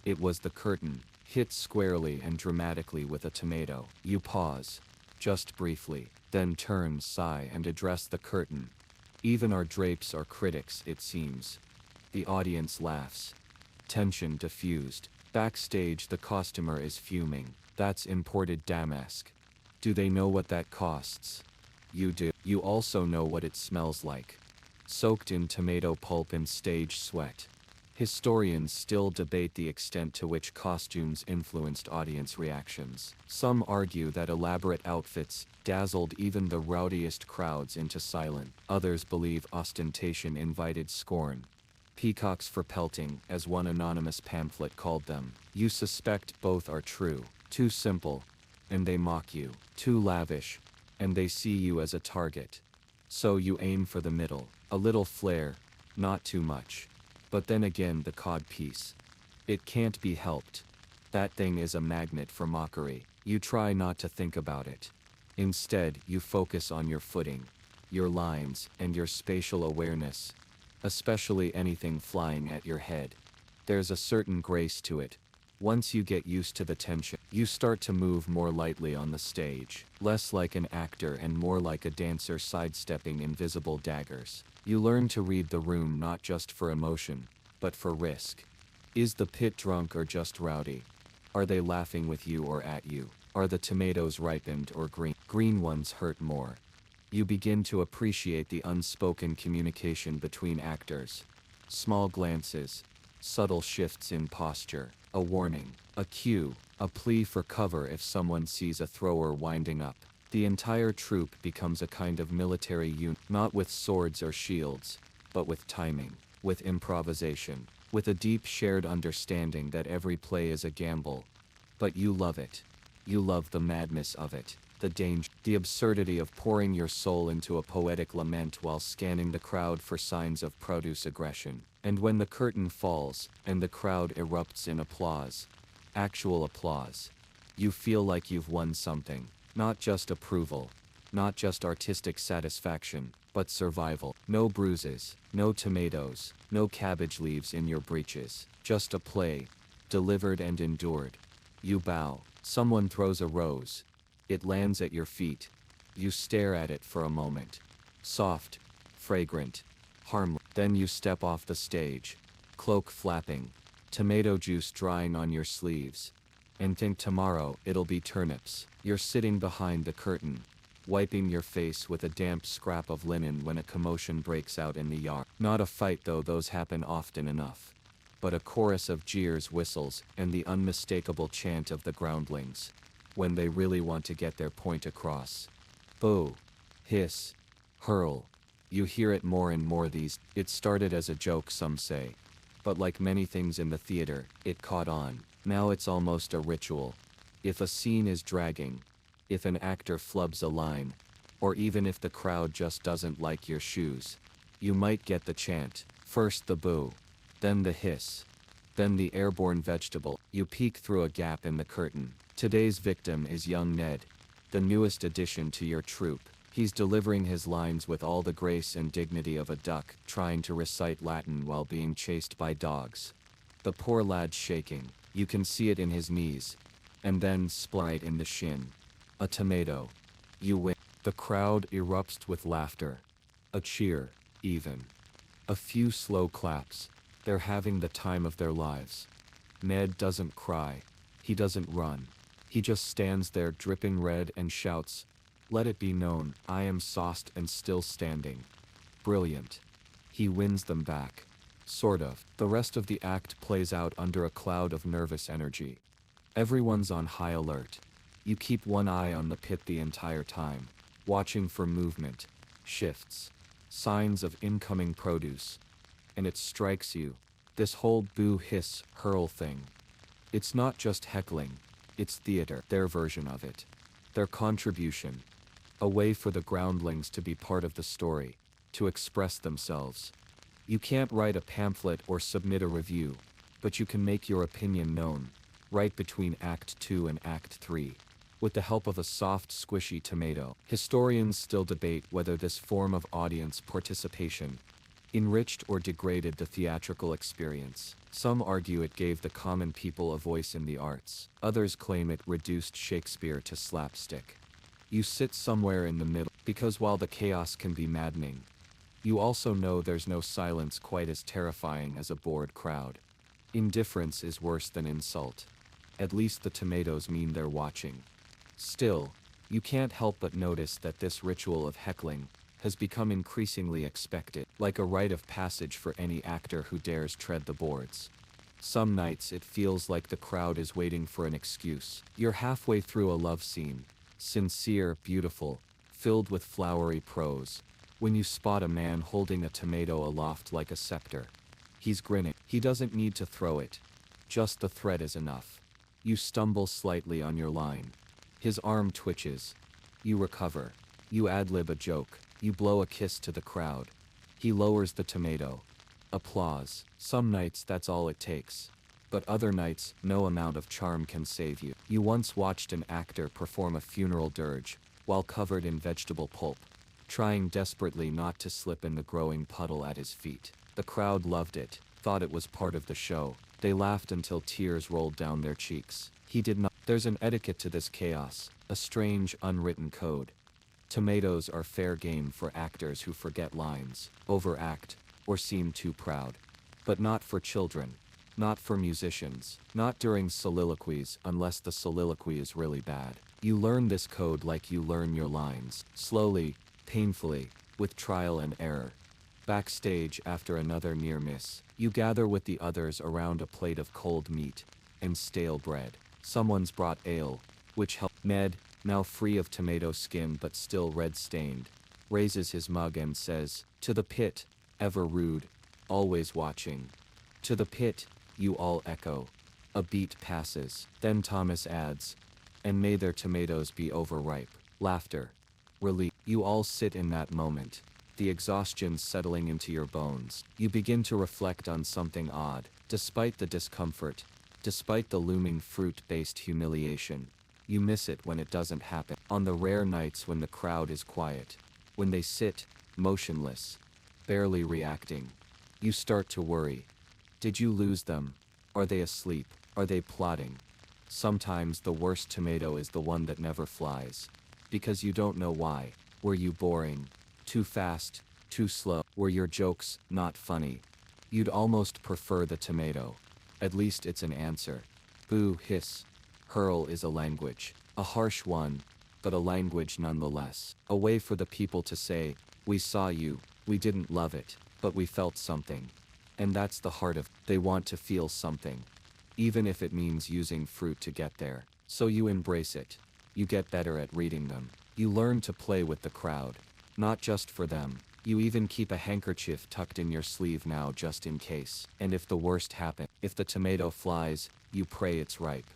It was the curtain, hit squarely and dramatically with a tomato. You pause. Just briefly. Then turn, sigh and address the curtain. Even our drapes are critics, it seems. The audience laughs. Tension diffused. Backstage the costumer is fuming. That's imported damask. Do they know what that costs? You do. You also know what it smells like. Soaked in tomato pulp and stage sweat. Historians still debate the extent to which costumes influenced audience reactions. Some argue that elaborate outfits dazzled even the rowdiest crowds into silence. Others believe ostentation invited scorn. peacocks for pelting, as one anonymous pamphlet called them. You suspect both are true. Too simple, and they mock you. Too lavish, and they see you as a target. So you aim for the middle. A little flair, not too much. But then again, the cod piece. It can't be helped. That thing is a magnet for mockery. You try not to think about it. Instead, you focus on your footing, your lines, and your spatial awareness, especially anything flying at your head. There's a certain grace to it. Once you get used to the tension, you start to move more lightly on the stage, less like an actor and more like a dancer sidestepping invisible daggers. You learn to read the room not just for emotion, but for risk. Is the pit drunk or just rowdy? Are they laughing with you or at you? Are the tomatoes ripened or green? Green ones hurt more. You begin to appreciate the unspoken communication between actors. Small glances, subtle shifts in posture, a warning, a cue, a plea for cover if someone sees a thrower winding up. The entire troupe becomes a kind of military unit, not with swords or shields, but with timing, with improvisation, with a deep shared understanding that every play is a gamble. But you love it. You love the madness of it, the danger, the absurdity of pouring your soul into a poetic lament while scanning the crowd for signs of produce aggression. And when the curtain falls, and the crowd erupts in applause, actual applause, you feel like you've won something. Not just approval, not just artistic satisfaction, but survival. No bruises, no tomatoes, no cabbage leaves in your breeches. Just a play, delivered and endured. You bow. Someone throws a rose. It lands at your feet. You stare at it for a moment. Soft, fragrant, harmless. Then you step off the stage, cloak flapping, tomato juice drying on your sleeves, and think tomorrow it'll be turnips. You're sitting behind the curtain, wiping your face with a damp scrap of linen when a commotion breaks out in the yard. Not a fight though, those happen often enough. But a chorus of jeers, whistles, and the unmistakable chant of the groundlings, when they really want to get their point across. Boo, hiss, hurl. You hear it more and more these. It started as a joke, some say. But like many things in the theater, it caught on. Now it's almost a ritual. If a scene is dragging, if an actor flubs a line, or even if the crowd just doesn't like your shoes, you might get the chant. First the boo, then the hiss, then the airborne vegetable. You peek through a gap in the curtain. Today's victim is young Ned, the newest addition to your troupe. He's delivering his lines with all the grace and dignity of a duck, trying to recite Latin while being chased by dogs. The poor lad's shaking. You can see it in his knees. And then split in the shin. A tomato. You win. The crowd erupts with laughter. A cheer, even. A few slow claps. They're having the time of their lives. Ned doesn't cry. He doesn't run. He just stands there dripping red and shouts, "Let it be known, I am sauced and still standing." Brilliant. He wins them back. Sort of. The rest of the act plays out under a cloud of nervous energy. Everyone's on high alert. You keep one eye on the pit the entire time, watching for movement, shifts, signs of incoming produce. And it strikes you, this whole boo, hiss, hurl thing. It's not just heckling, it's theater, their version of it. Their contribution. A way for the groundlings to be part of the story, to express themselves. You can't write a pamphlet or submit a review, but you can make your opinion known, right between Act 2 and Act 3, with the help of a soft, squishy tomato. Historians still debate whether this form of audience participation enriched or degraded the theatrical experience. Some argue it gave the common people a voice in the arts. Others claim it reduced Shakespeare to slapstick. You sit somewhere in the middle, because while the chaos can be maddening, you also know there's no silence quite as terrifying as a bored crowd. Indifference is worse than insult. At least the tomatoes mean they're watching. Still, you can't help but notice that this ritual of heckling has become increasingly expected, like a rite of passage for any actor who dares tread the boards. Some nights it feels like the crowd is waiting for an excuse. You're halfway through a love scene, sincere, beautiful, filled with flowery prose, when you spot a man holding a tomato aloft like a scepter. He's grinning. He doesn't need to throw it. Just the threat is enough. You stumble slightly on your line. His arm twitches. You recover. You ad-lib a joke. You blow a kiss to the crowd. He lowers the tomato. Applause. Some nights that's all it takes. But other nights, no amount of charm can save you. You once watched an actor perform a funeral dirge, while covered in vegetable pulp, trying desperately not to slip in the growing puddle at his feet. The crowd loved it, thought it was part of the show. They laughed until tears rolled down their cheeks. He did not. There's an etiquette to this chaos, a strange unwritten code. Tomatoes are fair game for actors who forget lines, overact, or seem too proud. But not for children. Not for musicians. Not during soliloquies unless the soliloquy is really bad. You learn this code like you learn your lines. Slowly, painfully, with trial and error. Backstage after another near miss, you gather with the others around a plate of cold meat and stale bread. Someone's brought ale, which helps. Ned, now free of tomato skin but still red-stained, raises his mug and says, "To the pit, ever rude, always watching." "To the pit," you all echo. A beat passes. Then Thomas adds, "And may their tomatoes be overripe." Laughter. Relief. You all sit in that moment, the exhaustion settling into your bones. You begin to reflect on something odd. Despite the discomfort, despite the looming fruit-based humiliation, you miss it when it doesn't happen. On the rare nights when the crowd is quiet, when they sit, motionless, barely reacting, you start to worry. Did you lose them? Are they asleep? Are they plotting? Sometimes the worst tomato is the one that never flies. Because you don't know why. Were you boring? Too fast? Too slow? Were your jokes not funny? You'd almost prefer the tomato. At least it's an answer. Boo, hiss. Hurl is a language. A harsh one, but a language nonetheless. A way for the people to say, "We saw you, we didn't love it, but we felt something." And that's the heart of. They want to feel something. Even if it means using fruit to get there. So you embrace it. You get better at reading them. You learn to play with the crowd. Not just for them. You even keep a handkerchief tucked in your sleeve now just in case. And if the worst happens, if the tomato flies, you pray it's ripe.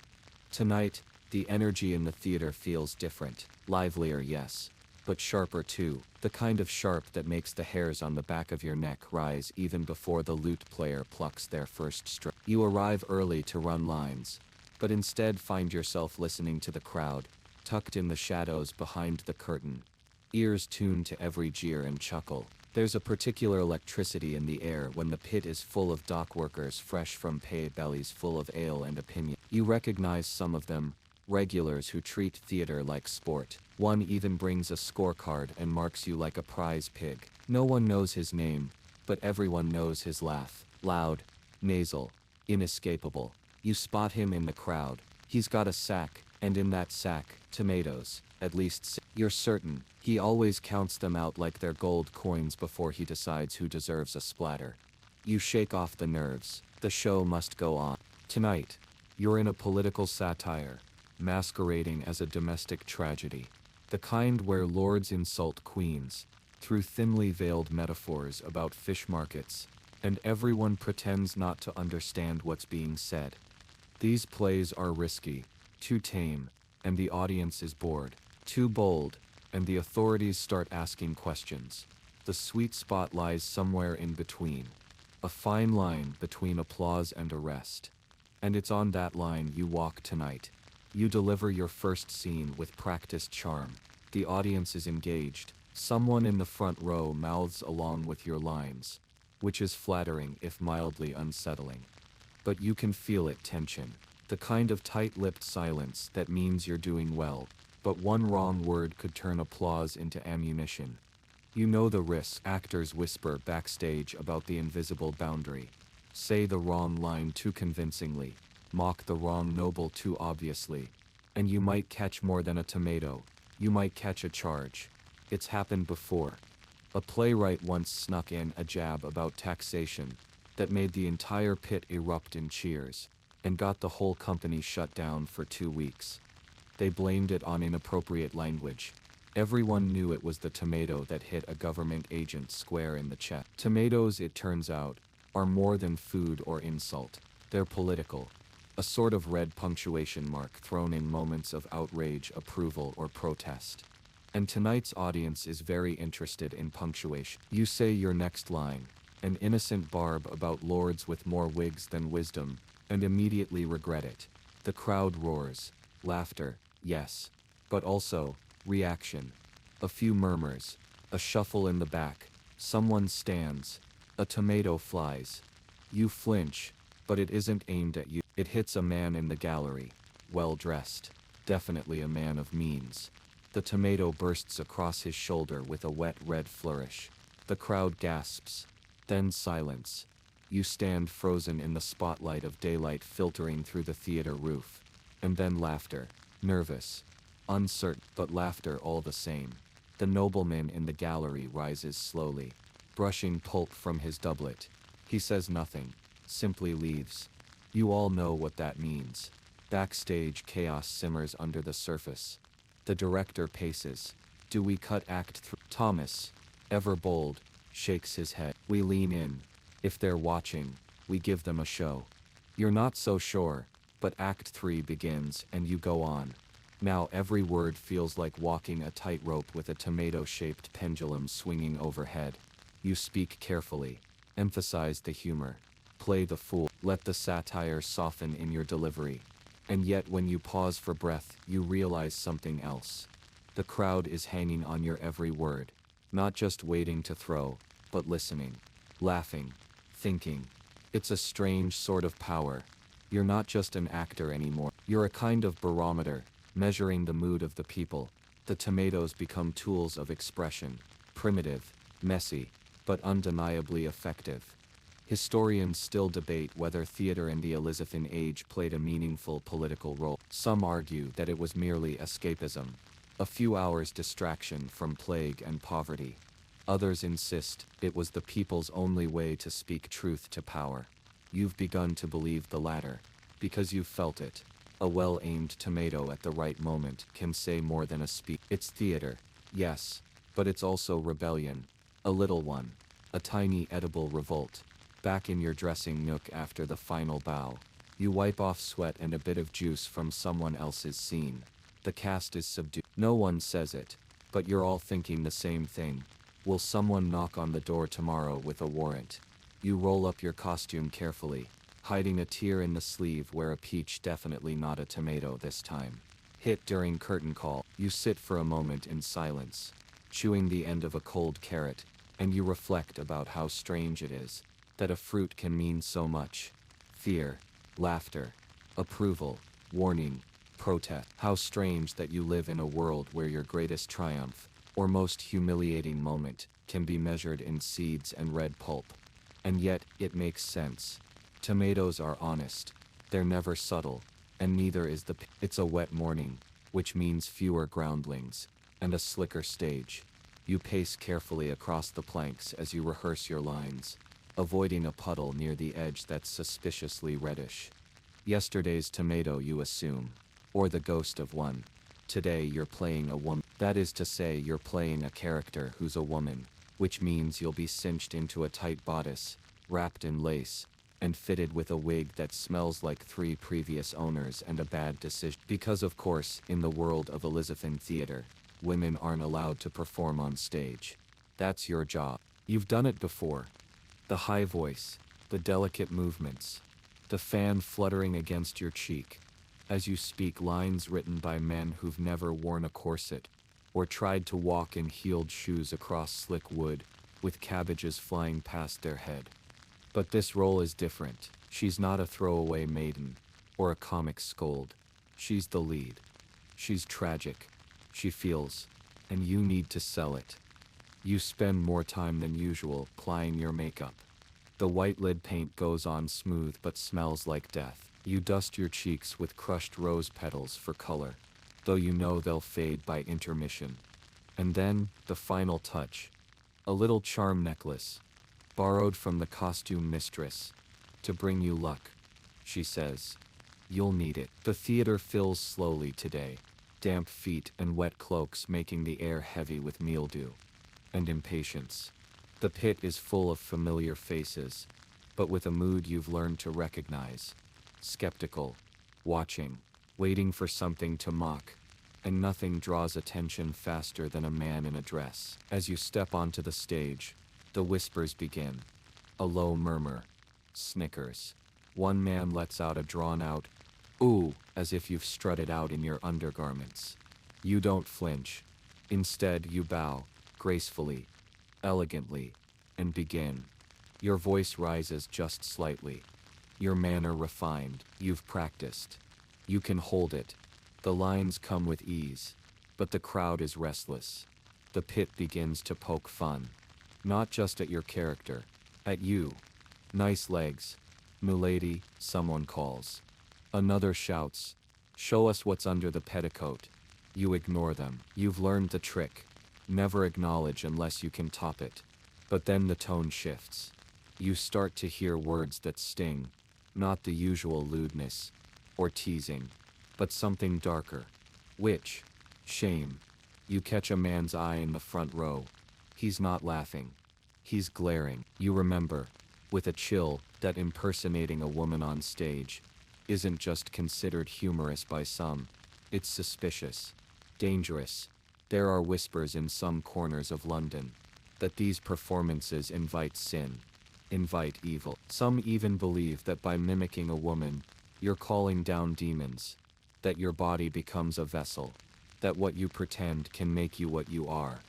Tonight, the energy in the theater feels different. Livelier, yes. But sharper too. The kind of sharp that makes the hairs on the back of your neck rise even before the lute player plucks their first string. You arrive early to run lines, but instead find yourself listening to the crowd, tucked in the shadows behind the curtain. Ears tuned to every jeer and chuckle. There's a particular electricity in the air when the pit is full of dock workers fresh from pay, bellies full of ale and opinion. You recognize some of them, regulars who treat theater like sport. One even brings a scorecard and marks you like a prize pig. No one knows his name, but everyone knows his laugh. Loud, nasal, inescapable. You spot him in the crowd. He's got a sack, and in that sack, tomatoes. At least you're certain. He always counts them out like they're gold coins before he decides who deserves a splatter. You shake off the nerves. The show must go on. Tonight, you're in a political satire, masquerading as a domestic tragedy. The kind where lords insult queens, through thinly veiled metaphors about fish markets, and everyone pretends not to understand what's being said. These plays are risky, too tame, and the audience is bored. Too bold, and the authorities start asking questions. The sweet spot lies somewhere in between. A fine line between applause and arrest. And it's on that line you walk tonight. You deliver your first scene with practiced charm. The audience is engaged. Someone in the front row mouths along with your lines, which is flattering if mildly unsettling. But you can feel it tension. The kind of tight-lipped silence that means you're doing well, but one wrong word could turn applause into ammunition. You know the risk. Actors whisper backstage about the invisible boundary. Say the wrong line too convincingly, mock the wrong noble too obviously, and you might catch more than a tomato. You might catch a charge. It's happened before. A playwright once snuck in a jab about taxation that made the entire pit erupt in cheers, and got the whole company shut down for 2 weeks. They blamed it on inappropriate language. Everyone knew it was the tomato that hit a government agent square in the chest. Tomatoes, it turns out, are more than food or insult. They're political. A sort of red punctuation mark thrown in moments of outrage, approval, or protest. And tonight's audience is very interested in punctuation. You say your next line, an innocent barb about lords with more wigs than wisdom, and immediately regret it. The crowd roars. Laughter, yes. But also, reaction. A few murmurs. A shuffle in the back. Someone stands. A tomato flies. You flinch, but it isn't aimed at you. It hits a man in the gallery. Well dressed. Definitely a man of means. The tomato bursts across his shoulder with a wet red flourish. The crowd gasps. Then silence. You stand frozen in the spotlight of daylight filtering through the theater roof. And then laughter. Nervous. Uncertain, but laughter all the same. The nobleman in the gallery rises slowly, brushing pulp from his doublet. He says nothing, simply leaves. You all know what that means. Backstage chaos simmers under the surface. The director paces. Do we cut Act 3? Thomas, ever bold, shakes his head. We lean in. If they're watching, we give them a show. You're not so sure, but Act 3 begins and you go on. Now every word feels like walking a tightrope with a tomato-shaped pendulum swinging overhead. You speak carefully. Emphasize the humor. Play the fool. Let the satire soften in your delivery. And yet when you pause for breath, you realize something else. The crowd is hanging on your every word. Not just waiting to throw, but listening. Laughing. Thinking. It's a strange sort of power. You're not just an actor anymore. You're a kind of barometer, measuring the mood of the people. The tomatoes become tools of expression. Primitive, messy, but undeniably effective. Historians still debate whether theater in the Elizabethan age played a meaningful political role. Some argue that it was merely escapism, a few hours' distraction from plague and poverty. Others insist it was the people's only way to speak truth to power. You've begun to believe the latter, because you've felt it. A well-aimed tomato at the right moment can say more than a speech. It's theater, yes, but it's also rebellion. A little one. A tiny edible revolt. Back in your dressing nook after the final bow, you wipe off sweat and a bit of juice from someone else's scene. The cast is subdued. No one says it, but you're all thinking the same thing. Will someone knock on the door tomorrow with a warrant? You roll up your costume carefully, hiding a tear in the sleeve where a peach, definitely not a tomato this time. Hit during curtain call. You sit for a moment in silence, chewing the end of a cold carrot, and you reflect about how strange it is that a fruit can mean so much. Fear, laughter, approval, warning, protest. How strange that you live in a world where your greatest triumph, or most humiliating moment, can be measured in seeds and red pulp. And yet, it makes sense. Tomatoes are honest. They're never subtle, and neither is the It's a wet morning, which means fewer groundlings, and a slicker stage. You pace carefully across the planks as you rehearse your lines, avoiding a puddle near the edge that's suspiciously reddish. Yesterday's tomato, you assume, or the ghost of one. Today you're playing a woman. That is to say, you're playing a character who's a woman, which means you'll be cinched into a tight bodice, wrapped in lace, and fitted with a wig that smells like 3 previous owners and a bad decision. Because of course, in the world of Elizabethan theater, women aren't allowed to perform on stage. That's your job. You've done it before. The high voice, the delicate movements, the fan fluttering against your cheek, as you speak lines written by men who've never worn a corset, or tried to walk in heeled shoes across slick wood, with cabbages flying past their head. But this role is different. She's not a throwaway maiden, or a comic scold. She's the lead. She's tragic. She feels, and you need to sell it. You spend more time than usual applying your makeup. The white lid paint goes on smooth but smells like death. You dust your cheeks with crushed rose petals for color, though you know they'll fade by intermission. And then, the final touch. A little charm necklace, borrowed from the costume mistress, to bring you luck, she says. You'll need it. The theater fills slowly today, damp feet and wet cloaks making the air heavy with mildew and impatience. The pit is full of familiar faces, but with a mood you've learned to recognize. Skeptical, watching, waiting for something to mock, and nothing draws attention faster than a man in a dress. As you step onto the stage, the whispers begin. A low murmur, snickers. One man lets out a drawn-out, "Ooh," as if you've strutted out in your undergarments. You don't flinch. Instead, you bow, gracefully, elegantly, and begin. Your voice rises just slightly. Your manner refined. You've practiced. You can hold it. The lines come with ease. But the crowd is restless. The pit begins to poke fun. Not just at your character. At you. "Nice legs. Milady," someone calls. Another shouts, "Show us what's under the petticoat." You ignore them. You've learned the trick. Never acknowledge unless you can top it. But then the tone shifts. You start to hear words that sting. Not the usual lewdness or teasing, but something darker. Witch. Shame. You catch a man's eye in the front row. He's not laughing. He's glaring. You remember, with a chill, that impersonating a woman on stage isn't just considered humorous by some. It's suspicious. Dangerous. There are whispers in some corners of London that these performances invite sin, invite evil. Some even believe that by mimicking a woman, you're calling down demons, that your body becomes a vessel, that what you pretend can make you what you are.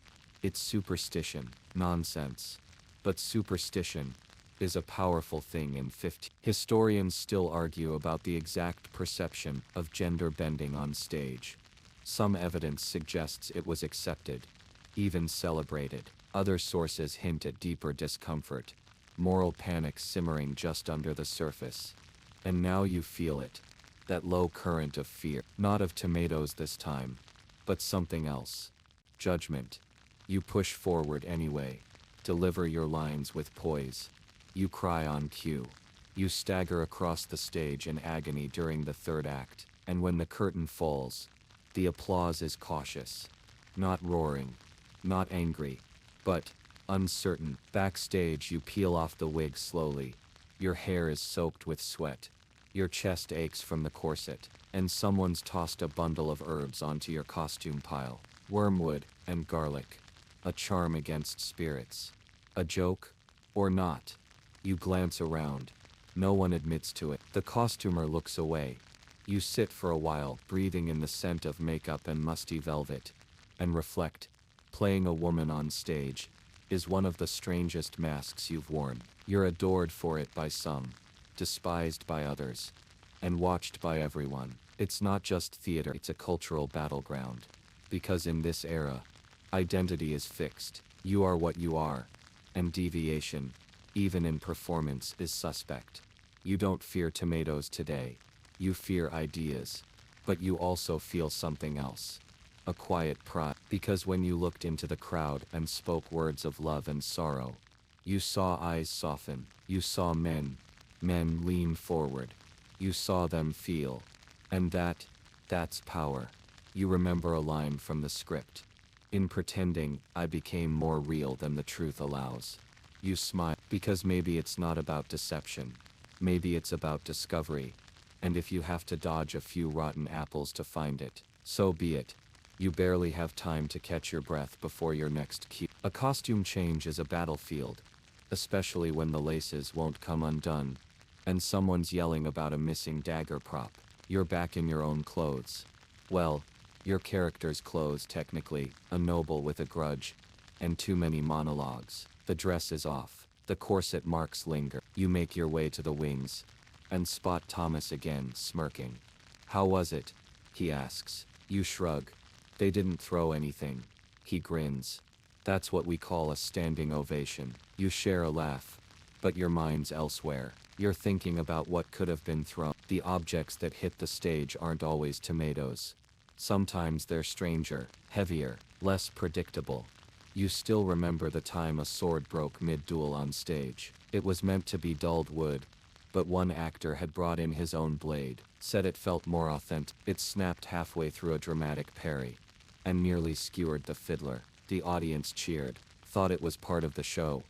It's superstition, nonsense. But superstition is a powerful thing in 15. Historians still argue about the exact perception of gender bending on stage. Some evidence suggests it was accepted, even celebrated. Other sources hint at deeper discomfort, moral panic simmering just under the surface. And now you feel it. That low current of fear. Not of tomatoes this time, but something else. Judgment. You push forward anyway. Deliver your lines with poise. You cry on cue. You stagger across the stage in agony during the third act. And when the curtain falls, the applause is cautious. Not roaring. Not angry. But uncertain. Backstage, you peel off the wig slowly. Your hair is soaked with sweat. Your chest aches from the corset. And someone's tossed a bundle of herbs onto your costume pile. Wormwood and garlic. A charm against spirits. A joke? Or not? You glance around. No one admits to it. The costumer looks away. You sit for a while, breathing in the scent of makeup and musty velvet, and reflect. Playing a woman on stage is one of the strangest masks you've worn. You're adored for it by some, despised by others, and watched by everyone. It's not just theater, it's a cultural battleground. Because in this era, identity is fixed. You are what you are, and deviation, even in performance, is suspect. You don't fear tomatoes today. You fear ideas. But you also feel something else. A quiet pride. Because when you looked into the crowd and spoke words of love and sorrow, you saw eyes soften. You saw men lean forward. You saw them feel. And that's power. You remember a line from the script. "In pretending, I became more real than the truth allows." You smile, because maybe it's not about deception. Maybe it's about discovery. And if you have to dodge a few rotten apples to find it, so be it. You barely have time to catch your breath before your next cue. A costume change is a battlefield, especially when the laces won't come undone, and someone's yelling about a missing dagger prop. You're back in your own clothes. Well, your character's clothes technically, a noble with a grudge, and too many monologues. The dress is off. The corset marks linger. You make your way to the wings, and spot Thomas again, smirking. "How was it?" he asks. You shrug. "They didn't throw anything." He grins. "That's what we call a standing ovation." You share a laugh, but your mind's elsewhere. You're thinking about what could have been thrown. The objects that hit the stage aren't always tomatoes. Sometimes they're stranger, heavier, less predictable. You still remember the time a sword broke mid-duel on stage. It was meant to be dulled wood, but one actor had brought in his own blade, said it felt more authentic. It snapped halfway through a dramatic parry, and nearly skewered the fiddler. The audience cheered, thought it was part of the show.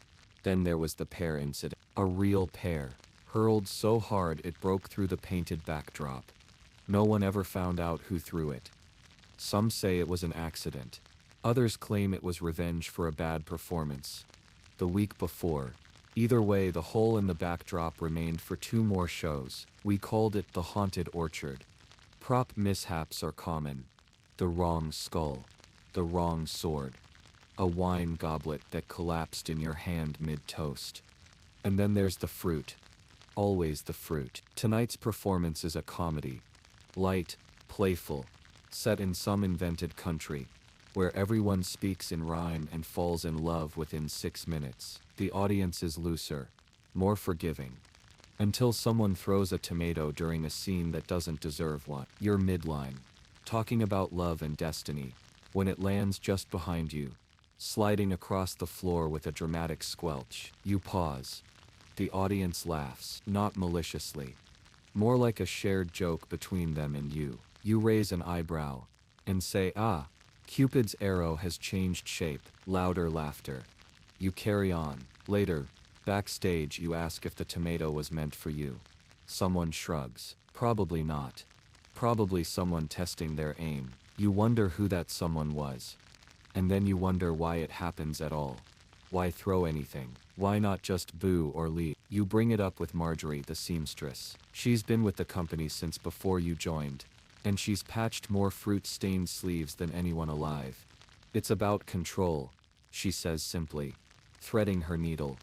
Then there was the pear incident. A real pear, hurled so hard it broke through the painted backdrop. No one ever found out who threw it. Some say it was an accident. Others claim it was revenge for a bad performance the week before. Either way, the hole in the backdrop remained for 2 more shows. We called it the Haunted Orchard. Prop mishaps are common. The wrong skull. The wrong sword. A wine goblet that collapsed in your hand mid-toast. And then there's the fruit. Always the fruit. Tonight's performance is a comedy. Light, playful, set in some invented country, where everyone speaks in rhyme and falls in love within 6 minutes. The audience is looser, more forgiving. Until someone throws a tomato during a scene that doesn't deserve one. You're midline, talking about love and destiny, when it lands just behind you, sliding across the floor with a dramatic squelch. You pause. The audience laughs, not maliciously. More like a shared joke between them and you. You raise an eyebrow and say, "Ah, Cupid's arrow has changed shape." Louder laughter. You carry on. Later, backstage, you ask if the tomato was meant for you. Someone shrugs. Probably not. Probably someone testing their aim. You wonder who that someone was. And then you wonder why it happens at all. Why throw anything? Why not just boo or leave? You bring it up with Marjorie, the seamstress. She's been with the company since before you joined, and she's patched more fruit-stained sleeves than anyone alive. "It's about control," she says simply, threading her needle.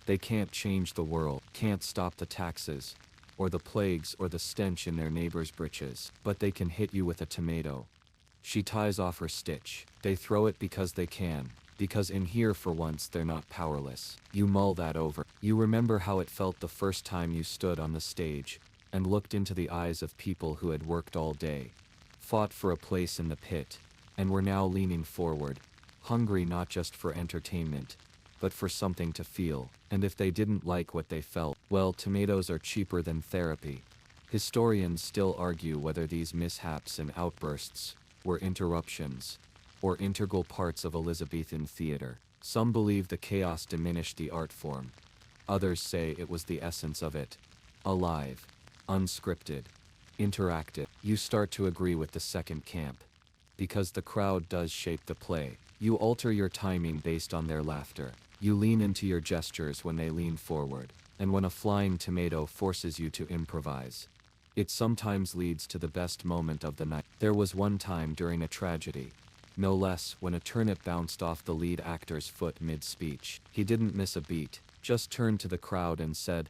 "They can't change the world, can't stop the taxes, or the plagues or the stench in their neighbor's britches, but they can hit you with a tomato." She ties off her stitch. "They throw it because they can. Because in here for once they're not powerless." You mull that over. You remember how it felt the first time you stood on the stage and looked into the eyes of people who had worked all day, fought for a place in the pit, and were now leaning forward, hungry not just for entertainment, but for something to feel. And if they didn't like what they felt, well, tomatoes are cheaper than therapy. Historians still argue whether these mishaps and outbursts were interruptions or integral parts of Elizabethan theater. Some believe the chaos diminished the art form. Others say it was the essence of it. Alive, unscripted, interactive. You start to agree with the second camp. Because the crowd does shape the play. You alter your timing based on their laughter. You lean into your gestures when they lean forward. And when a flying tomato forces you to improvise, it sometimes leads to the best moment of the night. There was one time during a tragedy, no less, when a turnip bounced off the lead actor's foot mid-speech. He didn't miss a beat, just turned to the crowd and said,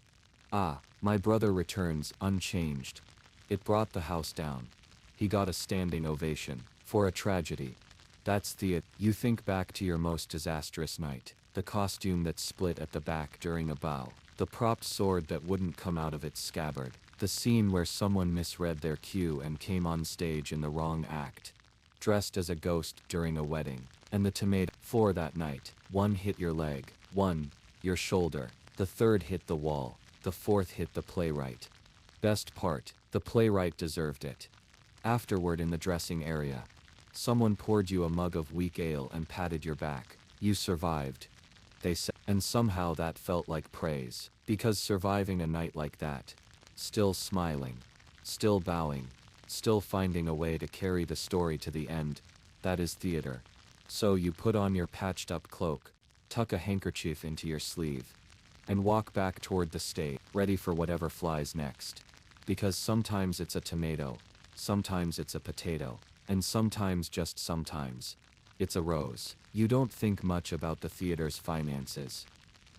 "Ah, my brother returns, unchanged." It brought the house down. He got a standing ovation. For a tragedy. That's theater. You think back to your most disastrous night. The costume that split at the back during a bow. The propped sword that wouldn't come out of its scabbard. The scene where someone misread their cue and came on stage in the wrong act, dressed as a ghost during a wedding. And the tomato. For that night, one hit your leg, one, your shoulder, the third hit the wall, the fourth hit the playwright. Best part, the playwright deserved it. Afterward in the dressing area, someone poured you a mug of weak ale and patted your back. You survived, they said, and somehow that felt like praise. Because surviving a night like that, still smiling, still bowing, still finding a way to carry the story to the end, that is theater. So you put on your patched up cloak, tuck a handkerchief into your sleeve, and walk back toward the stage, ready for whatever flies next. Because sometimes it's a tomato, sometimes it's a potato, and sometimes, just sometimes, it's a rose. You don't think much about the theater's finances.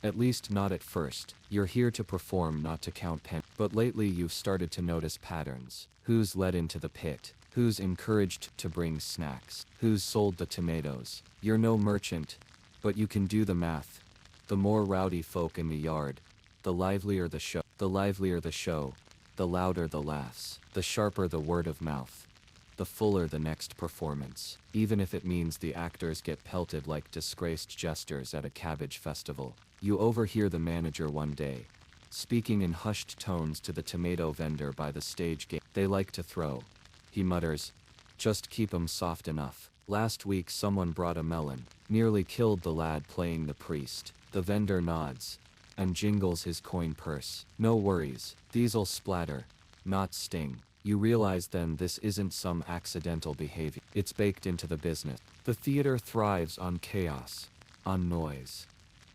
At least not at first. You're here to perform, not to count pennies. But lately you've started to notice patterns. Who's led into the pit? Who's encouraged to bring snacks? Who's sold the tomatoes? You're no merchant, but you can do the math. The more rowdy folk in the yard, the livelier the show. The livelier the show, the louder the laughs, the sharper the word of mouth, the fuller the next performance, even if it means the actors get pelted like disgraced jesters at a cabbage festival. You overhear the manager one day, speaking in hushed tones to the tomato vendor by the stage gate. "They like to throw," he mutters. "Just keep 'em soft enough." Last week someone brought a melon, nearly killed the lad playing the priest. The vendor nods. and jingles his coin purse. No worries, these'll splatter, not sting. You realize then this isn't some accidental behavior. It's baked into the business. The theater thrives on chaos, on noise,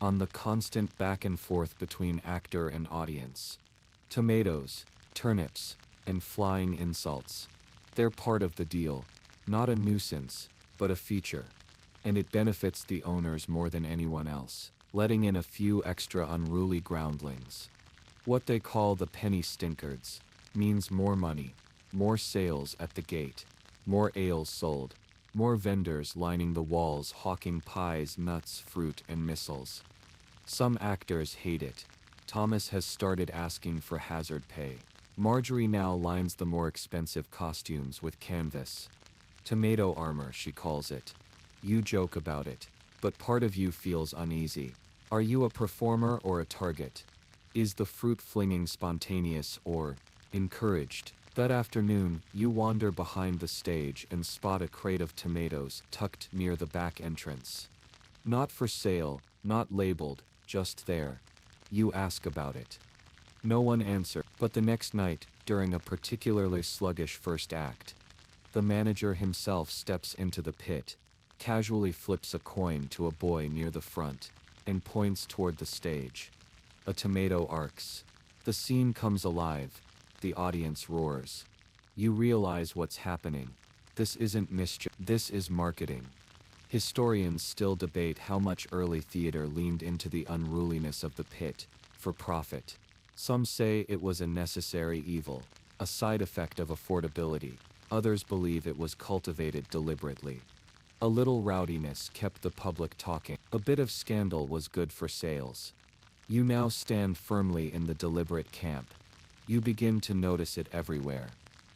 on the constant back and forth between actor and audience. Tomatoes, turnips, and flying insults. They're part of the deal, not a nuisance, but a feature. And it benefits the owners more than anyone else, letting in a few extra unruly groundlings. What they call the penny stinkards means more money, more sales at the gate, more ales sold, more vendors lining the walls hawking pies, nuts, fruit, and missiles. Some actors hate it. Thomas has started asking for hazard pay. Marjorie now lines the more expensive costumes with canvas. Tomato armor, she calls it. You joke about it, but part of you feels uneasy. Are you a performer or a target? Is the fruit flinging spontaneous or encouraged? That afternoon, you wander behind the stage and spot a crate of tomatoes tucked near the back entrance. Not for sale, not labeled, just there. You ask about it. No one answered, but the next night, during a particularly sluggish first act, the manager himself steps into the pit, casually flips a coin to a boy near the front, and points toward the stage. A tomato arcs. The scene comes alive. The audience roars. You realize what's happening. This isn't mischief. This is marketing. Historians still debate how much early theater leaned into the unruliness of the pit, for profit. Some say it was a necessary evil, a side effect of affordability. Others believe it was cultivated deliberately. A little rowdiness kept the public talking. A bit of scandal was good for sales. You now stand firmly in the deliberate camp. You begin to notice it everywhere.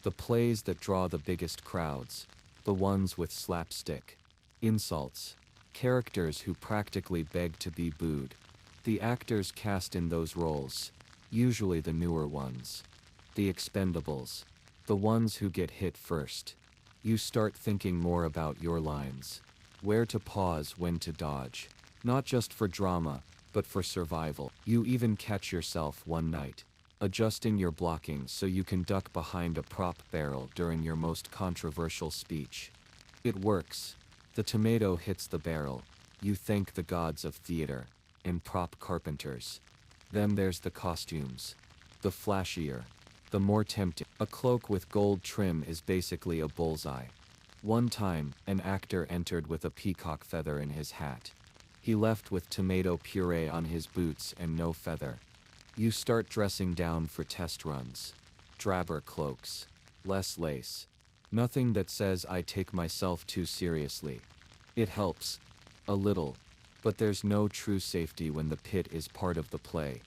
The plays that draw the biggest crowds, the ones with slapstick, insults, characters who practically beg to be booed. The actors cast in those roles, usually the newer ones, the expendables, the ones who get hit first. You start thinking more about your lines, where to pause, when to dodge, not just for drama, but for survival. You even catch yourself one night, adjusting your blocking so you can duck behind a prop barrel during your most controversial speech. It works. The tomato hits the barrel. You thank the gods of theater and prop carpenters. Then there's the costumes. The flashier, the more tempting. A cloak with gold trim is basically a bullseye. One time, an actor entered with a peacock feather in his hat. He left with tomato puree on his boots and no feather. You start dressing down for test runs. Drabber cloaks. Less lace. Nothing that says I take myself too seriously. It helps. A little. But there's no true safety when the pit is part of the play.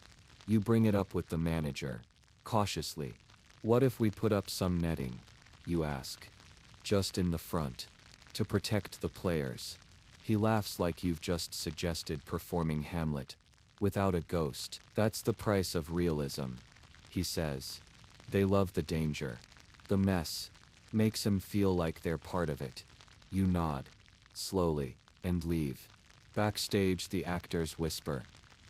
You bring it up with the manager. Cautiously. What if we put up some netting? You ask. Just in the front. To protect the players. He laughs like you've just suggested performing Hamlet. Without a ghost. That's the price of realism. He says. They love the danger. The mess. Makes them feel like they're part of it. You nod. Slowly. And leave. Backstage the actors whisper.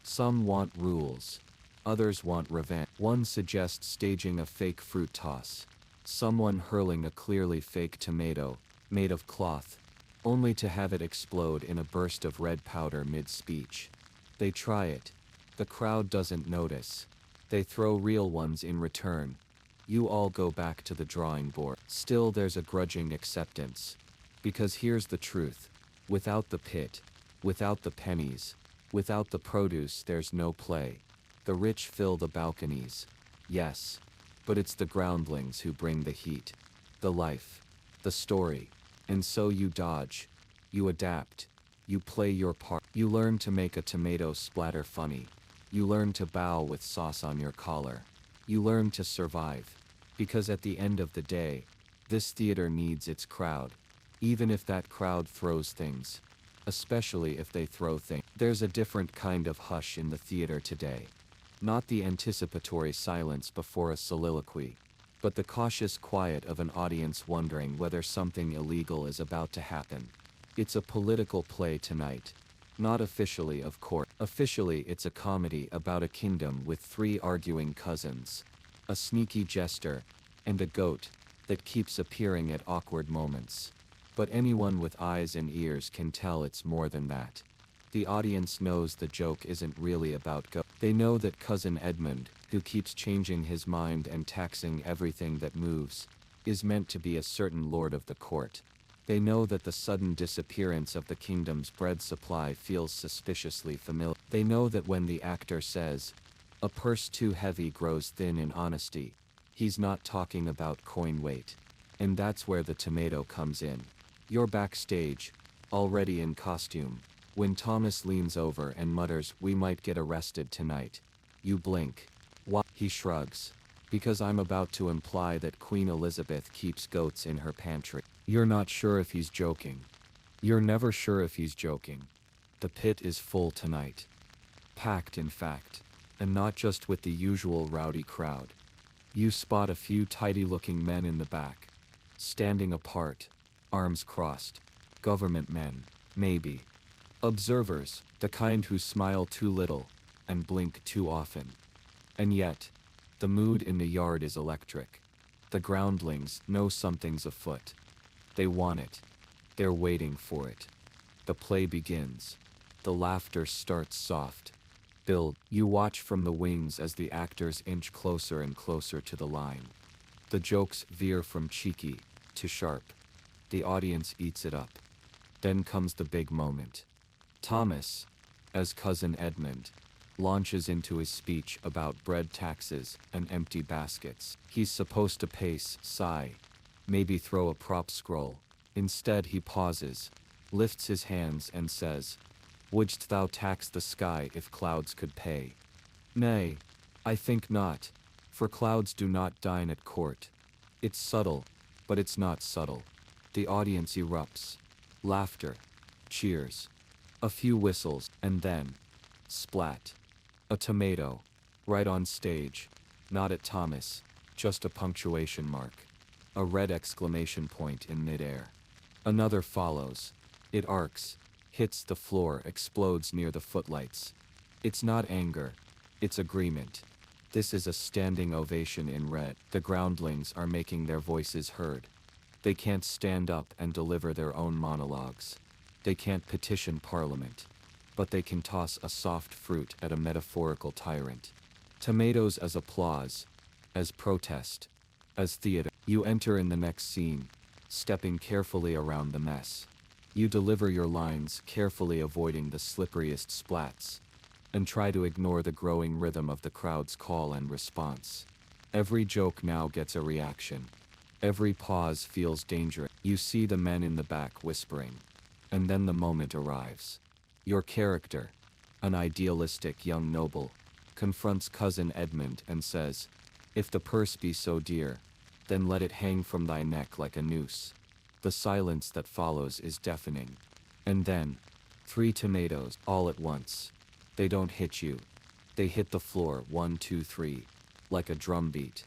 Some want rules. Others want revenge. One suggests staging a fake fruit toss. Someone hurling a clearly fake tomato, made of cloth, only to have it explode in a burst of red powder mid-speech. They try it. The crowd doesn't notice. They throw real ones in return. You all go back to the drawing board. Still there's a grudging acceptance. Because here's the truth. Without the pit, without the pennies, without the produce there's no play. The rich fill the balconies. Yes. But it's the groundlings who bring the heat. The life. The story. And so you dodge. You adapt. You play your part. You learn to make a tomato splatter funny. You learn to bow with sauce on your collar. You learn to survive. Because at the end of the day, this theater needs its crowd. Even if that crowd throws things. Especially if they throw things. There's a different kind of hush in the theater today. Not the anticipatory silence before a soliloquy, but the cautious quiet of an audience wondering whether something illegal is about to happen. It's a political play tonight. Not officially, of course. Officially, it's a comedy about a kingdom with 3 arguing cousins, a sneaky jester, and a goat that keeps appearing at awkward moments. But anyone with eyes and ears can tell it's more than that. The audience knows the joke isn't really about goat. They know that Cousin Edmund, who keeps changing his mind and taxing everything that moves, is meant to be a certain lord of the court. They know that the sudden disappearance of the kingdom's bread supply feels suspiciously familiar. They know that when the actor says, "A purse too heavy grows thin in honesty," he's not talking about coin weight. And that's where the tomato comes in. You're backstage, already in costume, when Thomas leans over and mutters, "We might get arrested tonight." You blink. Why? He shrugs. "Because I'm about to imply that Queen Elizabeth keeps goats in her pantry." You're not sure if he's joking. You're never sure if he's joking. The pit is full tonight. Packed, in fact. And not just with the usual rowdy crowd. You spot a few tidy-looking men in the back, standing apart, arms crossed. Government men, maybe. Observers, the kind who smile too little and blink too often. And yet, the mood in the yard is electric. The groundlings know something's afoot. They want it. They're waiting for it. The play begins. The laughter starts soft. Build. You watch from the wings as the actors inch closer and closer to the line. The jokes veer from cheeky to sharp. The audience eats it up. Then comes the big moment. Thomas, as Cousin Edmund, launches into his speech about bread taxes and empty baskets. He's supposed to pace, sigh, maybe throw a prop scroll. Instead he pauses, lifts his hands and says, "Wouldst thou tax the sky if clouds could pay? Nay, I think not, for clouds do not dine at court." It's subtle, but it's not subtle. The audience erupts. Laughter. Cheers. A few whistles, and then, splat. A tomato. Right on stage. Not at Thomas, just a punctuation mark. A red exclamation point in midair. Another follows. It arcs, hits the floor, explodes near the footlights. It's not anger. It's agreement. This is a standing ovation in red. The groundlings are making their voices heard. They can't stand up and deliver their own monologues. They can't petition Parliament. But they can toss a soft fruit at a metaphorical tyrant. Tomatoes as applause, as protest, as theater. You enter in the next scene, stepping carefully around the mess. You deliver your lines, carefully avoiding the slipperiest splats, and try to ignore the growing rhythm of the crowd's call and response. Every joke now gets a reaction. Every pause feels dangerous. You see the men in the back whispering. And then the moment arrives. Your character, an idealistic young noble, confronts Cousin Edmund and says, "If the purse be so dear, then let it hang from thy neck like a noose." The silence that follows is deafening. And then, 3 tomatoes, all at once. They don't hit you. They hit the floor, 1, 2, 3, like a drum beat.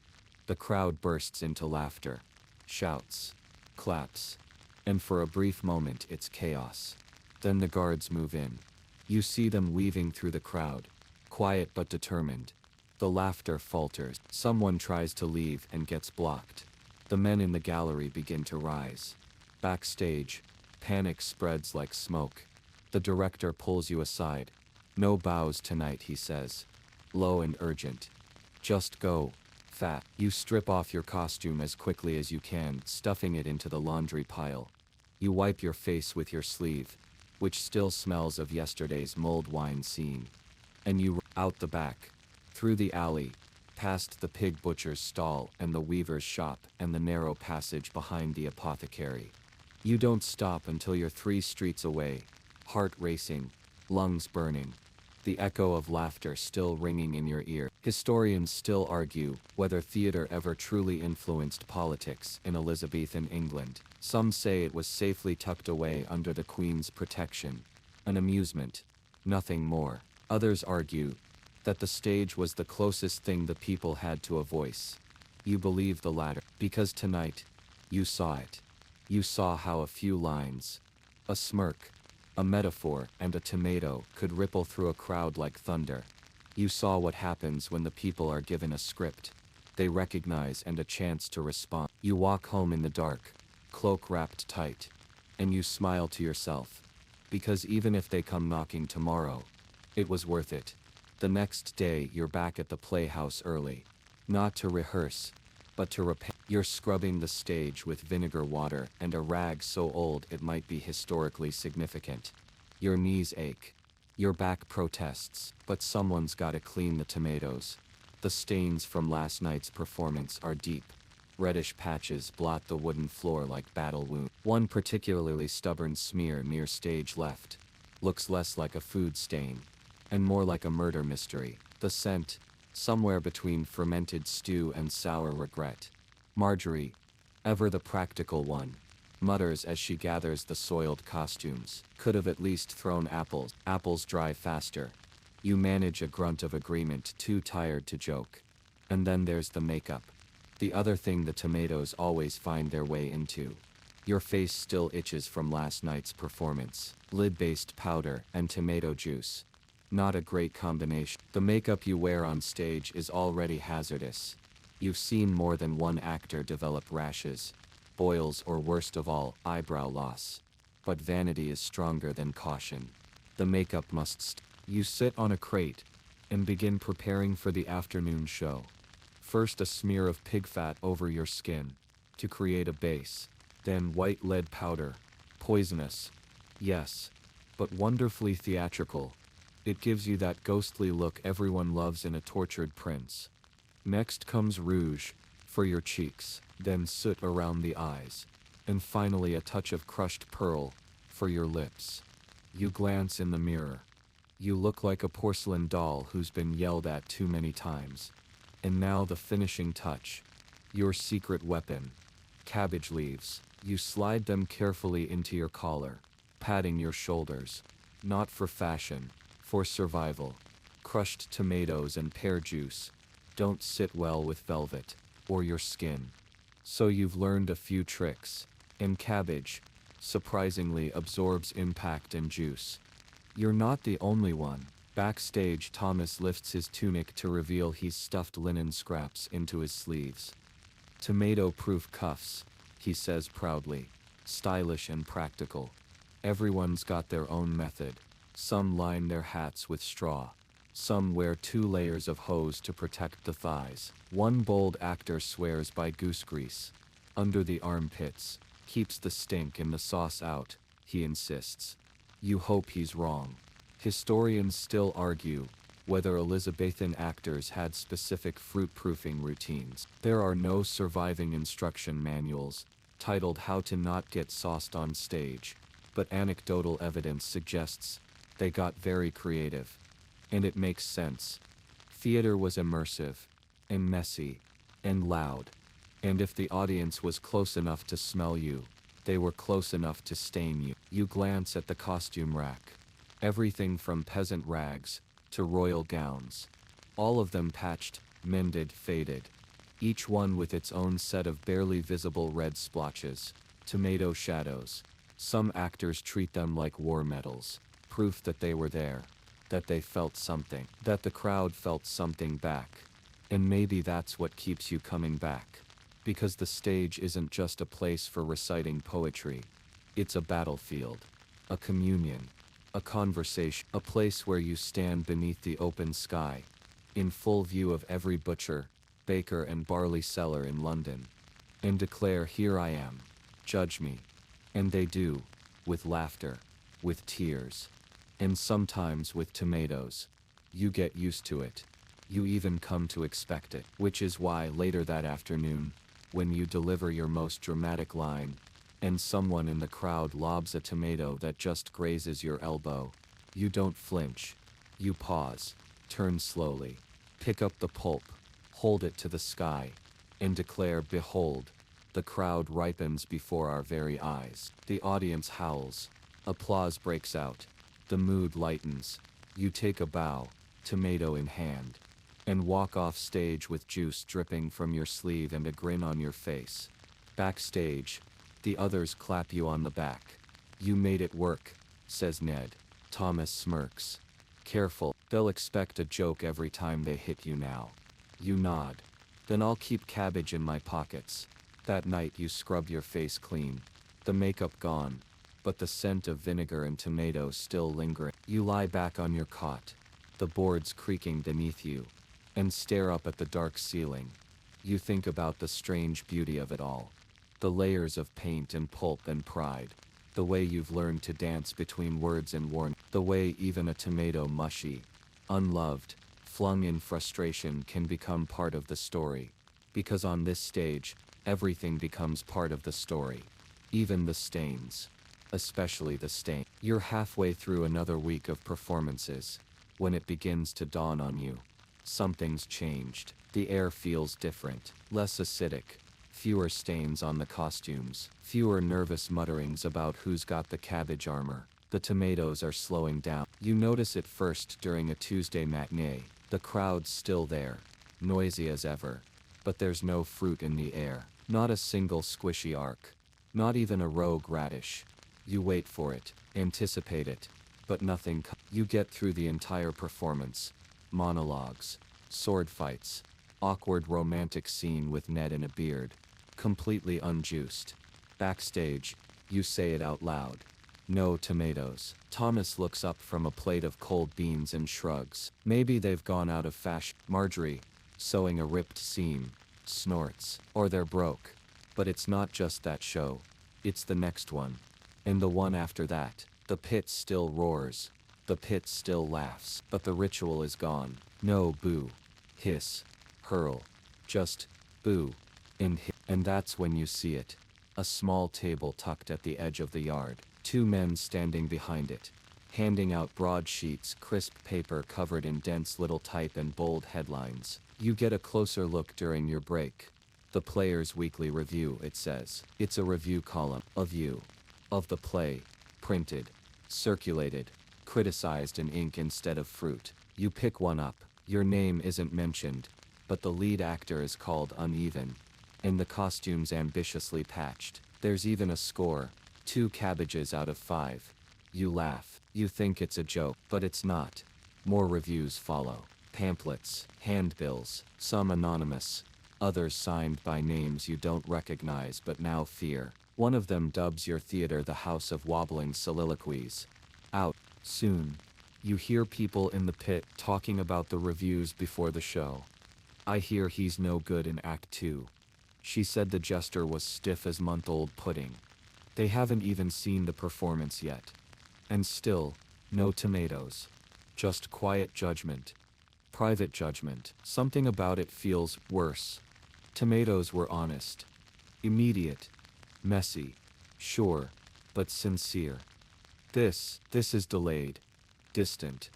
The crowd bursts into laughter, shouts, claps, and for a brief moment it's chaos. Then the guards move in. You see them weaving through the crowd, quiet but determined. The laughter falters. Someone tries to leave and gets blocked. The men in the gallery begin to rise. Backstage, panic spreads like smoke. The director pulls you aside. "No bows tonight," he says. Low and urgent. "Just go, fat." You strip off your costume as quickly as you can, stuffing it into the laundry pile. You wipe your face with your sleeve, which still smells of yesterday's mulled wine scene. And you out the back, through the alley, past the pig butcher's stall and the weaver's shop and the narrow passage behind the apothecary. You don't stop until you're 3 streets away, heart racing, lungs burning, the echo of laughter still ringing in your ear. Historians still argue whether theater ever truly influenced politics in Elizabethan England. Some say it was safely tucked away under the Queen's protection, an amusement, nothing more. Others argue that the stage was the closest thing the people had to a voice. You believe the latter, because tonight, you saw it. You saw how a few lines, a smirk, A metaphor and a tomato could ripple through a crowd like thunder. You saw what happens when the people are given a script. They recognize and a chance to respond. You walk home in the dark, cloak wrapped tight, and you smile to yourself. Because even if they come knocking tomorrow, it was worth it. The next day you're back at the playhouse early. Not to rehearse, but to repair. You're scrubbing the stage with vinegar water and a rag so old it might be historically significant. Your knees ache. Your back protests, but someone's gotta clean the tomatoes. The stains from last night's performance are deep. Reddish patches blot the wooden floor like battle wounds. One particularly stubborn smear near stage left looks less like a food stain and more like a murder mystery. The scent, somewhere between fermented stew and sour regret. Marjorie, ever the practical one, mutters as she gathers the soiled costumes. Could have at least thrown apples. Apples dry faster. You manage a grunt of agreement, too tired to joke. And then there's the makeup. The other thing the tomatoes always find their way into. Your face still itches from last night's performance. Lid-based powder and tomato juice. Not a great combination. The makeup you wear on stage is already hazardous. You've seen more than one actor develop rashes, boils, or worst of all, eyebrow loss. But vanity is stronger than caution. The makeup must You sit on a crate and begin preparing for the afternoon show. First a smear of pig fat over your skin to create a base, then white lead powder, poisonous, yes, but wonderfully theatrical. It gives you that ghostly look everyone loves in a tortured prince. Next comes rouge, for your cheeks, then soot around the eyes, and finally a touch of crushed pearl, for your lips. You glance in the mirror. You look like a porcelain doll who's been yelled at too many times. And now the finishing touch. Your secret weapon. Cabbage leaves. You slide them carefully into your collar, patting your shoulders. Not for fashion, for survival. Crushed tomatoes and pear juice don't sit well with velvet, or your skin. So you've learned a few tricks, and cabbage, surprisingly, absorbs impact and juice. You're not the only one. Backstage, Thomas lifts his tunic to reveal he's stuffed linen scraps into his sleeves. Tomato-proof cuffs, he says proudly, stylish and practical. Everyone's got their own method. Some line their hats with straw. Some wear 2 layers of hose to protect the thighs. One bold actor swears by goose grease. Under the armpits, keeps the stink and the sauce out, he insists. You hope he's wrong. Historians still argue whether Elizabethan actors had specific fruit-proofing routines. There are no surviving instruction manuals titled How to Not Get Sauced on Stage, but anecdotal evidence suggests they got very creative. And it makes sense. Theater was immersive, and messy, and loud. And if the audience was close enough to smell you, they were close enough to stain you. You glance at the costume rack. Everything from peasant rags to royal gowns. All of them patched, mended, faded. Each one with its own set of barely visible red splotches. Tomato shadows. Some actors treat them like war medals. Proof that they were there. That they felt something. That the crowd felt something back. And maybe that's what keeps you coming back. Because the stage isn't just a place for reciting poetry. It's a battlefield. A communion. A conversation. A place where you stand beneath the open sky, in full view of every butcher, baker and barley seller in London, and declare, here I am. Judge me. And they do. With laughter. With tears. And sometimes with tomatoes. You get used to it. You even come to expect it. Which is why later that afternoon, when you deliver your most dramatic line, and someone in the crowd lobs a tomato that just grazes your elbow, you don't flinch. You pause, turn slowly, pick up the pulp, hold it to the sky, and declare, behold, the crowd ripens before our very eyes. The audience howls. Applause breaks out. The mood lightens. You take a bow, tomato in hand, and walk off stage with juice dripping from your sleeve and a grin on your face. Backstage, the others clap you on the back. You made it work. says Ned. Thomas smirks. Careful, they'll expect a joke every time they hit you now. You nod. Then I'll keep cabbage in my pockets. That night you scrub your face clean. The makeup gone, but the scent of vinegar and tomato still lingering. You lie back on your cot, the boards creaking beneath you, and stare up at the dark ceiling. You think about the strange beauty of it all. The layers of paint and pulp and pride. The way you've learned to dance between words and warning. The way even a tomato mushy, unloved, flung in frustration can become part of the story. Because on this stage, everything becomes part of the story. Even the stains. Especially the stain. You're halfway through another week of performances, when it begins to dawn on you. Something's changed. The air feels different, less acidic. Fewer stains on the costumes, fewer nervous mutterings about who's got the cabbage armor. The tomatoes are slowing down. You notice it first during a Tuesday matinee. The crowd's still there, noisy as ever, but there's no fruit in the air. Not a single squishy arc. Not even a rogue radish. You wait for it, anticipate it, but nothing. You get through the entire performance. Monologues, sword fights, awkward romantic scene with Ned in a beard. Completely unjuiced. Backstage, you say it out loud. No tomatoes. Thomas looks up from a plate of cold beans and shrugs. Maybe they've gone out of fashion. Marjorie, sewing a ripped seam, snorts. Or they're broke. But it's not just that show. It's the next one. And the one after that. The pit still roars. The pit still laughs. But the ritual is gone. No boo. Hiss. Hurl. Just boo. And that's when you see it. A small table tucked at the edge of the yard. Two men standing behind it, handing out broadsheets, crisp paper covered in dense little type and bold headlines. You get a closer look during your break. The Player's Weekly Review, it says. It's a review column, of you. Of the play. Printed. Circulated. Criticized in ink instead of fruit. You pick one up. Your name isn't mentioned, but the lead actor is called Uneven. And the costume's ambitiously patched. There's even a score. 2 cabbages out of 5. You laugh. You think it's a joke, but it's not. More reviews follow. Pamphlets, handbills, some anonymous, others signed by names you don't recognize but now fear. One of them dubs your theater the House of Wobbling Soliloquies. Out, soon. You hear people in the pit talking about the reviews before the show. I hear he's no good in Act 2. She said the jester was stiff as month-old pudding. They haven't even seen the performance yet. And still, no tomatoes. Just quiet judgment. Private judgment. Something about it feels worse. Tomatoes were honest. Immediate. Messy. Sure. But sincere. This is delayed. Distant.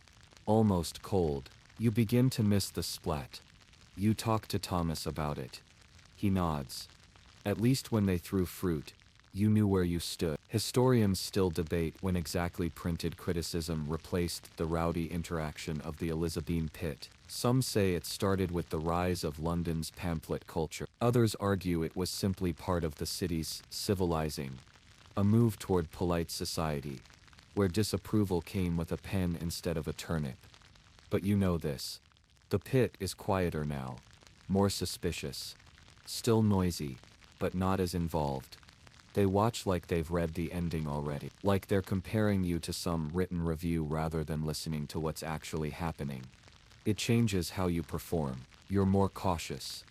Almost cold. You begin to miss the splat. You talk to Thomas about it. He nods. At least when they threw fruit, you knew where you stood. Historians still debate when exactly printed criticism replaced the rowdy interaction of the Elizabethan pit. Some say it started with the rise of London's pamphlet culture. Others argue it was simply part of the city's civilizing. A move toward polite society, where disapproval came with a pen instead of a turnip. But you know this. The pit is quieter now. More suspicious. Still noisy, but not as involved. They watch like they've read the ending already. Like they're comparing you to some written review rather than listening to what's actually happening. It changes how you perform. You're more cautious.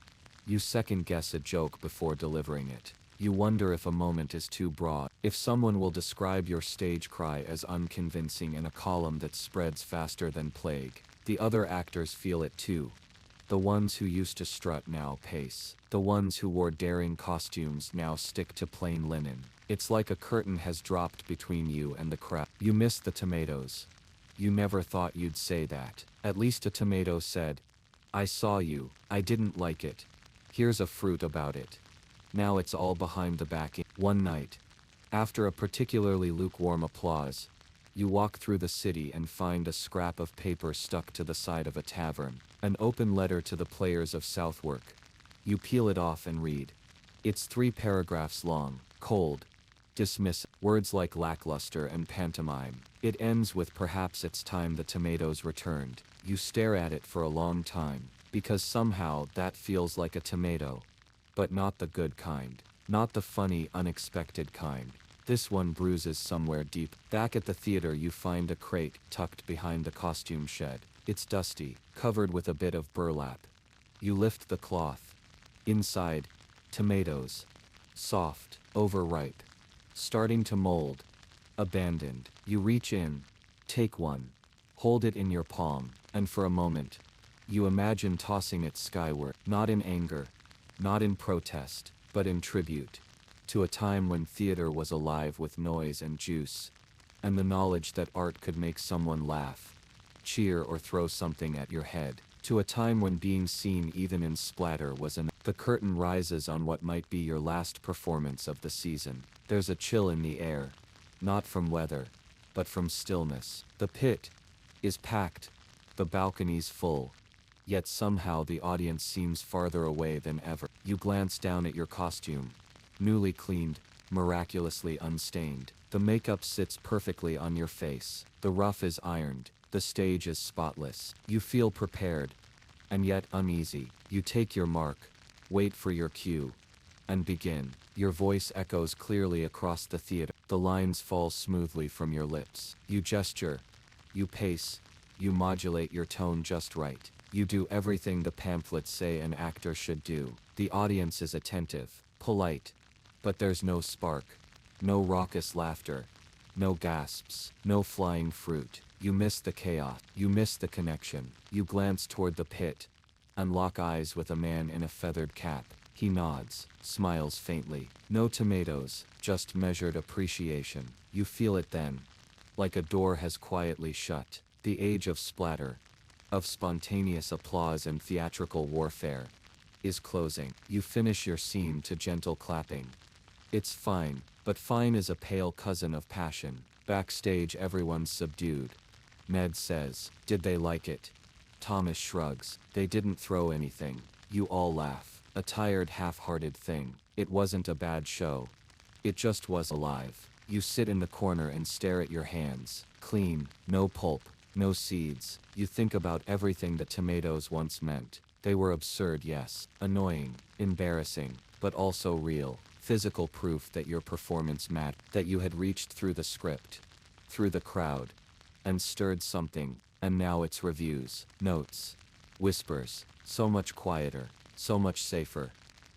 You second-guess a joke before delivering it. You wonder if a moment is too broad. If someone will describe your stage cry as unconvincing in a column that spreads faster than plague. The other actors feel it too. The ones who used to strut now pace. The ones who wore daring costumes now stick to plain linen. It's like a curtain has dropped between you and the crowd. You miss the tomatoes. You never thought you'd say that. At least a tomato said, I saw you, I didn't like it. Here's a fruit about it. Now it's all behind the back. One night, after a particularly lukewarm applause, you walk through the city and find a scrap of paper stuck to the side of a tavern. An open letter to the players of Southwark. You peel it off and read. It's 3 paragraphs long, cold, dismissive. Words like lackluster and pantomime. It ends with perhaps it's time the tomatoes returned. You stare at it for a long time, because somehow that feels like a tomato. But not the good kind. Not the funny, unexpected kind. This one bruises somewhere deep. Back at the theater you find a crate tucked behind the costume shed. It's dusty, covered with a bit of burlap. You lift the cloth. Inside, tomatoes. Soft, overripe. Starting to mold. Abandoned. You reach in. Take one. Hold it in your palm, and for a moment, you imagine tossing it skyward. Not in anger. Not in protest, but in tribute. To a time when theater was alive with noise and juice. And the knowledge that art could make someone laugh, cheer or throw something at your head. To a time when being seen even in splatter was enough. The curtain rises on what might be your last performance of the season. There's a chill in the air. Not from weather, but from stillness. The pit is packed. The balcony's full. Yet somehow the audience seems farther away than ever. You glance down at your costume. Newly cleaned, miraculously unstained. The makeup sits perfectly on your face. The ruff is ironed. The stage is spotless. You feel prepared, and yet uneasy. You take your mark, wait for your cue, and begin. Your voice echoes clearly across the theater. The lines fall smoothly from your lips. You gesture, you pace, you modulate your tone just right. You do everything the pamphlets say an actor should do. The audience is attentive, polite, but there's no spark, no raucous laughter, no gasps, no flying fruit. You miss the chaos. You miss the connection. You glance toward the pit, and lock eyes with a man in a feathered cap. He nods, smiles faintly. No tomatoes, just measured appreciation. You feel it then, like a door has quietly shut. The age of splatter, of spontaneous applause and theatrical warfare, is closing. You finish your scene to gentle clapping. It's fine, but fine is a pale cousin of passion. Backstage everyone's subdued. Ned says, "Did they like it?" Thomas shrugs. "They didn't throw anything." You all laugh. A tired, half-hearted thing. It wasn't a bad show. It just was alive. You sit in the corner and stare at your hands. Clean, no pulp, no seeds. You think about everything that tomatoes once meant. They were absurd, yes. Annoying, embarrassing, but also real. Physical proof that your performance mattered. That you had reached through the script, through the crowd, and stirred something. And now it's reviews, notes, whispers. So much quieter, so much safer.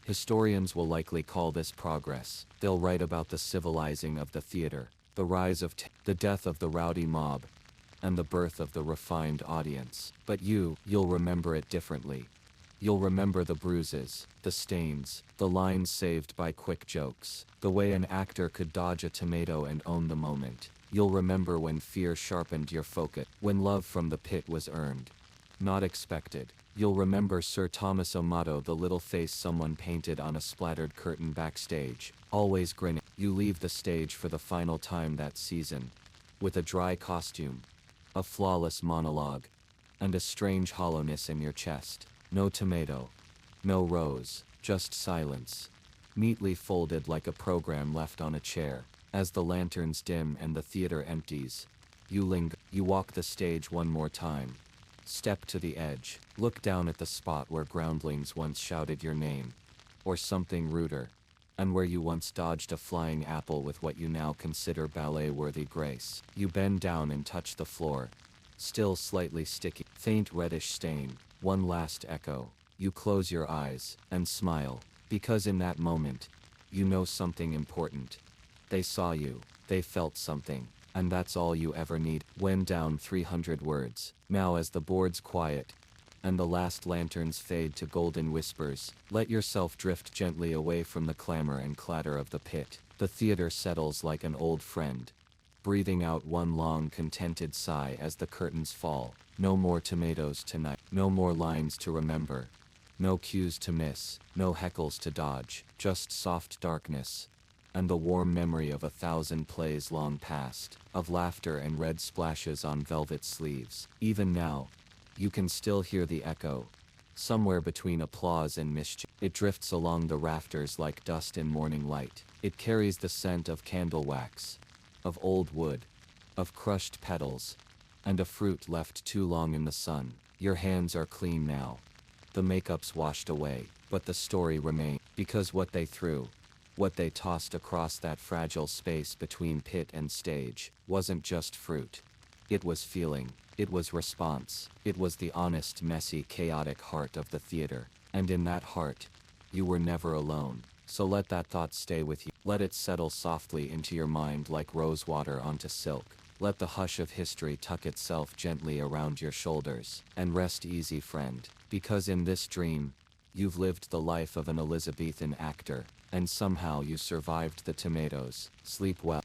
Historians will likely call this progress. They'll write about the civilizing of the theater, the rise of the death of the rowdy mob, and the birth of the refined audience. But you'll remember it differently. You'll remember the bruises, the stains, the lines saved by quick jokes, the way an actor could dodge a tomato and own the moment. You'll remember when fear sharpened your focus, when love from the pit was earned, not expected. You'll remember Sir Thomas O'Mato, the little face someone painted on a splattered curtain backstage, always grinning. You leave the stage for the final time that season, with a dry costume, a flawless monologue, and a strange hollowness in your chest. No tomato, no rose, just silence, neatly folded like a program left on a chair. As the lanterns dim and the theater empties, you linger. You walk the stage one more time. Step to the edge. Look down at the spot where groundlings once shouted your name, or something ruder, and where you once dodged a flying apple with what you now consider ballet-worthy grace. You bend down and touch the floor, still slightly sticky. Faint reddish stain. One last echo. You close your eyes and smile, because in that moment, you know something important. They saw you, they felt something, and that's all you ever need. When down 300 words. Now as the boards quiet, and the last lanterns fade to golden whispers, let yourself drift gently away from the clamor and clatter of the pit. The theater settles like an old friend, breathing out one long contented sigh as the curtains fall. No more tomatoes tonight. No more lines to remember. No cues to miss. No heckles to dodge. Just soft darkness, and the warm memory of 1,000 plays long past, of laughter and red splashes on velvet sleeves. Even now, you can still hear the echo, somewhere between applause and mischief. It drifts along the rafters like dust in morning light. It carries the scent of candle wax, of old wood, of crushed petals, and of fruit left too long in the sun. Your hands are clean now. The makeup's washed away, but the story remains. Because what they threw, what they tossed across that fragile space between pit and stage, wasn't just fruit. It was feeling. It was response. It was the honest, messy, chaotic heart of the theater. And in that heart, you were never alone. So let that thought stay with you. Let it settle softly into your mind like rosewater onto silk. Let the hush of history tuck itself gently around your shoulders. And rest easy, friend. Because in this dream, you've lived the life of an Elizabethan actor, and somehow you survived the tomatoes. Sleep well.